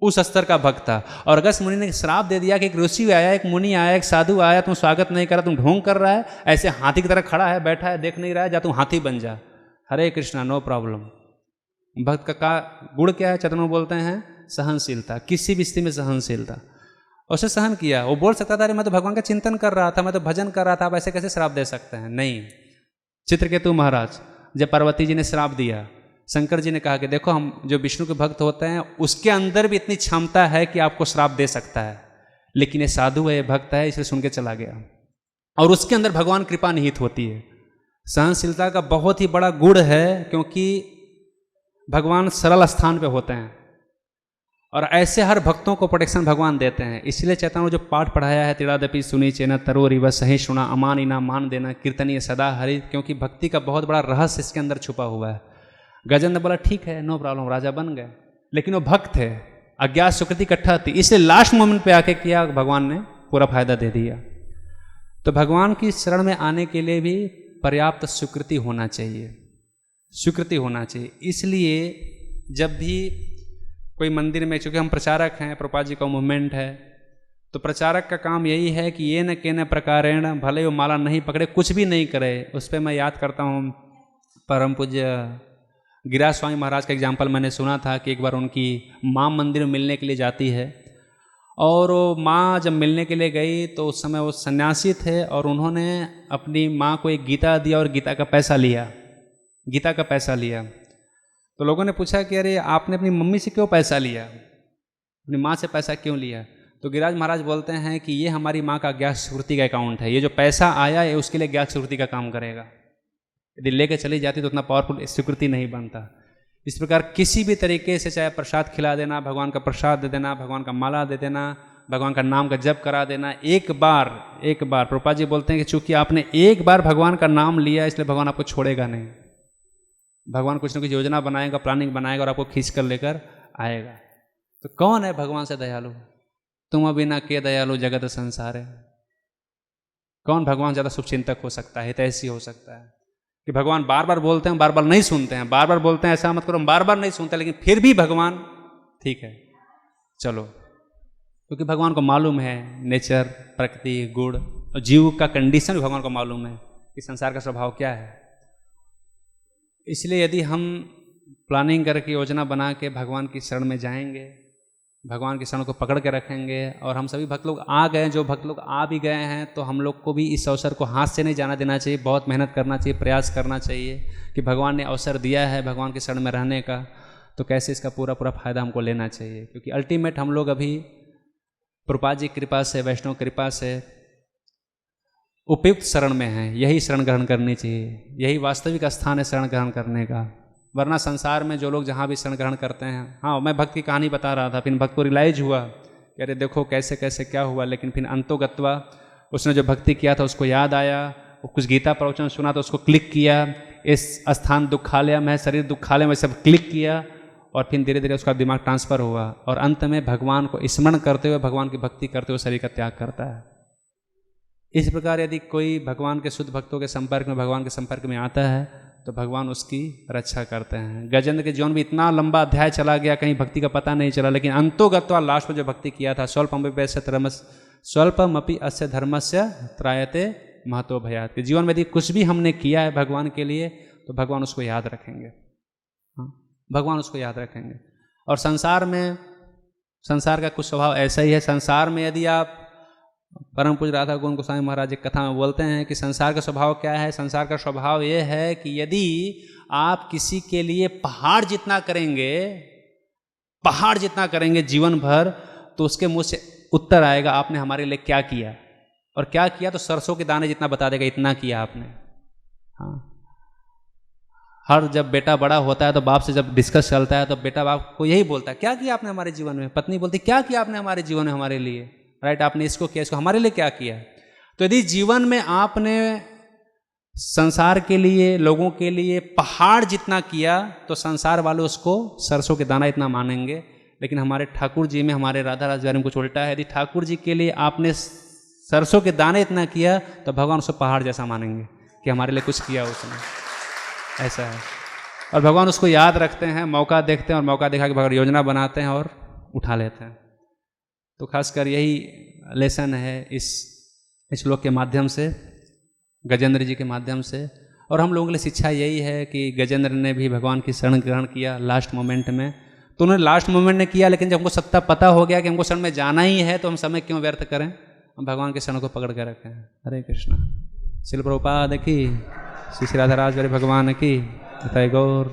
उस स्तर का भक्त था। और अगस्त्य मुनि ने श्राप दे दिया कि एक ऋषि आया, एक मुनि आया, एक साधु आया, तुम स्वागत नहीं करा, तुम ढोंग कर रहा है, ऐसे हाथी की तरह खड़ा है, बैठा है, देख नहीं रहा है, जा तुम हाथी बन जा। हरे कृष्णा, नो प्रॉब्लम। भक्त का गुण क्या है? चतुर्वेद बोलते हैं सहनशीलता, किसी भी स्थिति में सहनशीलता। उसे सहन किया। वो बोल सकता था अरे मैं तो भगवान का चिंतन कर रहा था, मैं तो भजन कर रहा था, आप ऐसे कैसे श्राप दे सकते हैं? नहीं। चित्रकेतु महाराज, जब पार्वती जी ने श्राप दिया, शंकर जी ने कहा कि देखो, हम जो विष्णु के भक्त होते हैं उसके अंदर भी इतनी क्षमता है कि आपको श्राप दे सकता है, लेकिन ये साधु है, ये भक्त है, इसलिए सुन के चला गया। और उसके अंदर भगवान कृपा निहित होती है। सहनशीलता का बहुत ही बड़ा गुण है, क्योंकि भगवान सरल स्थान पे होते हैं और ऐसे हर भक्तों को प्रोटेक्शन भगवान देते हैं। इसलिए चैतन्य जो पाठ पढ़ाया है, तिरादपि सुनी चेना तरोरी व सही सुना अमान इना मान देना कीर्तनीय सदा हरि, क्योंकि भक्ति का बहुत बड़ा रहस्य इसके अंदर छुपा हुआ है। गजेंद्र बोला ठीक है, नो प्रॉब्लम, राजा बन गए, लेकिन वो भक्त थे, अज्ञात सुकृति इकट्ठा थी, इसलिए लास्ट मोमेंट पे आके किया, भगवान ने पूरा फायदा दे दिया। तो भगवान की शरण में आने के लिए भी पर्याप्त स्वीकृति होना चाहिए, स्वीकृति होना चाहिए। इसलिए जब भी कोई मंदिर में, चूंकि हम प्रचारक हैं, प्रभुपाद जी का मूवमेंट है, तो प्रचारक का काम यही है कि ये न केन प्रकारेण, भले वो माला नहीं पकड़े, कुछ भी नहीं करे। उस पर मैं याद करता हूँ परम पूज्य गिरिराज स्वामी महाराज का एग्जाम्पल मैंने सुना था कि एक बार उनकी माँ मंदिर में मिलने के लिए जाती है और वो माँ जब मिलने के लिए गई तो उस समय वो सन्यासी थे और उन्होंने अपनी माँ को एक गीता दिया और गीता का पैसा लिया, गीता का पैसा लिया। तो लोगों ने पूछा कि अरे आपने अपनी मम्मी से क्यों पैसा लिया, अपनी माँ से पैसा क्यों लिया? तो गिरिराज महाराज बोलते हैं कि ये हमारी माँ का ज्ञान स्फूर्ति का अकाउंट है, ये जो पैसा आया है उसके लिए ज्ञान स्फूर्ति का काम करेगा। यदि लेके चली जाती तो उतना पावरफुल स्वीकृति नहीं बनता। इस प्रकार किसी भी तरीके से, चाहे प्रसाद खिला देना, भगवान का प्रसाद दे देना, भगवान का माला दे देना, भगवान का नाम का जप करा देना, एक बार प्रभुपाद जी बोलते हैं कि चूंकि आपने एक बार भगवान का नाम लिया इसलिए भगवान आपको छोड़ेगा नहीं। भगवान कुछ न कुछ योजना बनाएगा, प्लानिंग बनाएगा और आपको खींच कर लेकर आएगा। तो कौन है भगवान से दयालु? तुम बिना के दयालु जगत संसार है। कौन भगवान ज़्यादा शुभचिंतक हो सकता है, हितैषी हो सकता है? कि भगवान बार बार बोलते हैं, बार बार नहीं सुनते हैं, बार बार बोलते हैं ऐसा मत करो, हम बार बार नहीं सुनते, लेकिन फिर भी भगवान ठीक है चलो, क्योंकि भगवान को मालूम है नेचर, प्रकृति, गुण और जीव का कंडीशन भी भगवान को मालूम है कि संसार का स्वभाव क्या है। इसलिए यदि हम प्लानिंग करके योजना बना के भगवान की शरण में जाएंगे, भगवान की शरण को पकड़ के रखेंगे, और हम सभी भक्त लोग आ गए, जो भक्त लोग आ भी गए हैं, तो हम लोग को भी इस अवसर को हाथ से नहीं जाना देना चाहिए, बहुत मेहनत करना चाहिए, प्रयास करना चाहिए कि भगवान ने अवसर दिया है भगवान की शरण में रहने का, तो कैसे इसका पूरा फायदा हमको लेना चाहिए। क्योंकि अल्टीमेट हम लोग अभी प्रभुपाद जी कृपा से, वैष्णव कृपा से उपयुक्त शरण में हैं, यही शरण ग्रहण करनी चाहिए, यही वास्तविक स्थान है शरण ग्रहण करने का। वरना संसार में जो लोग जहाँ भी शरण ग्रहण करते हैं, हाँ मैं भक्त की कहानी बता रहा था, फिर भक्त को रियलाइज हुआ कि अरे देखो कैसे कैसे क्या हुआ, लेकिन फिर अंतोगत्वा उसने जो भक्ति किया था उसको याद आया, वो कुछ गीता प्रवचन सुना तो उसको क्लिक किया, इस स्थान दुखालय में, शरीर दुखालय में सब क्लिक किया, और फिर धीरे धीरे उसका दिमाग ट्रांसफर हुआ, और अंत में भगवान को स्मरण करते हुए, भगवान की भक्ति करते हुए शरीर का त्याग करता है। इस प्रकार यदि कोई भगवान के शुद्ध भक्तों के संपर्क में, भगवान के संपर्क में आता है तो भगवान उसकी रक्षा करते हैं। गजेंद्र के जीवन में इतना लंबा अध्याय चला गया, कहीं भक्ति का पता नहीं चला, लेकिन अंतोगत्वा लास्ट में जो भक्ति किया था, स्वल्पमपि अस्य धर्मस्य त्रायते महतो भयात्, कि जीवन में यदि कुछ भी हमने किया है भगवान के लिए तो भगवान उसको याद रखेंगे, हाँ भगवान उसको याद रखेंगे। और संसार में, संसार का कुछ स्वभाव ऐसा ही है, संसार में यदि आप, परम पूज्य राधा गोविंद गोस्वामी महाराज एक कथा में बोलते हैं कि संसार का स्वभाव क्या है। संसार का स्वभाव ये है कि यदि आप किसी के लिए पहाड़ जितना करेंगे जीवन भर, तो उसके मुंह से उत्तर आएगा आपने हमारे लिए क्या किया, और क्या किया तो सरसों के दाने जितना बता देगा इतना किया आपने। हाँ, हर जब बेटा बड़ा होता है तो बाप से जब डिस्कस चलता है तो बेटा बाप को यही बोलता है क्या किया आपने हमारे जीवन में, पत्नी बोलती क्या किया आपने हमारे जीवन में हमारे लिए, राइट, आपने इसको किया, इसको हमारे लिए क्या किया। तो यदि जीवन में आपने संसार के लिए, लोगों के लिए पहाड़ जितना किया तो संसार वाले उसको सरसों के दाना इतना मानेंगे। लेकिन हमारे ठाकुर जी में, हमारे राधा राजबारी में कुछ उल्टा है। यदि ठाकुर जी के लिए आपने सरसों के दाने इतना किया तो भगवान उसको पहाड़ जैसा मानेंगे कि हमारे लिए कुछ किया उसने, ऐसा है। और भगवान उसको याद रखते हैं, मौका देखते हैं, और मौका देखा कि भगवान योजना बनाते हैं और उठा लेते हैं। तो खासकर यही लेसन है इस श्लोक के माध्यम से, गजेंद्र जी के माध्यम से। और हम लोगों के लिए शिक्षा यही है कि गजेंद्र ने भी भगवान की शरण ग्रहण किया लास्ट मोमेंट में, तो उन्होंने लास्ट मोमेंट में किया, लेकिन जब हमको सत्ता पता हो गया कि हमको शरण में जाना ही है तो हम समय क्यों व्यर्थ करें, हम भगवान के शरण को पकड़ के रखें। हरे कृष्णा। श्रील प्रभुपाद की, श्री राधा राजबारी भगवान की, जय गौर।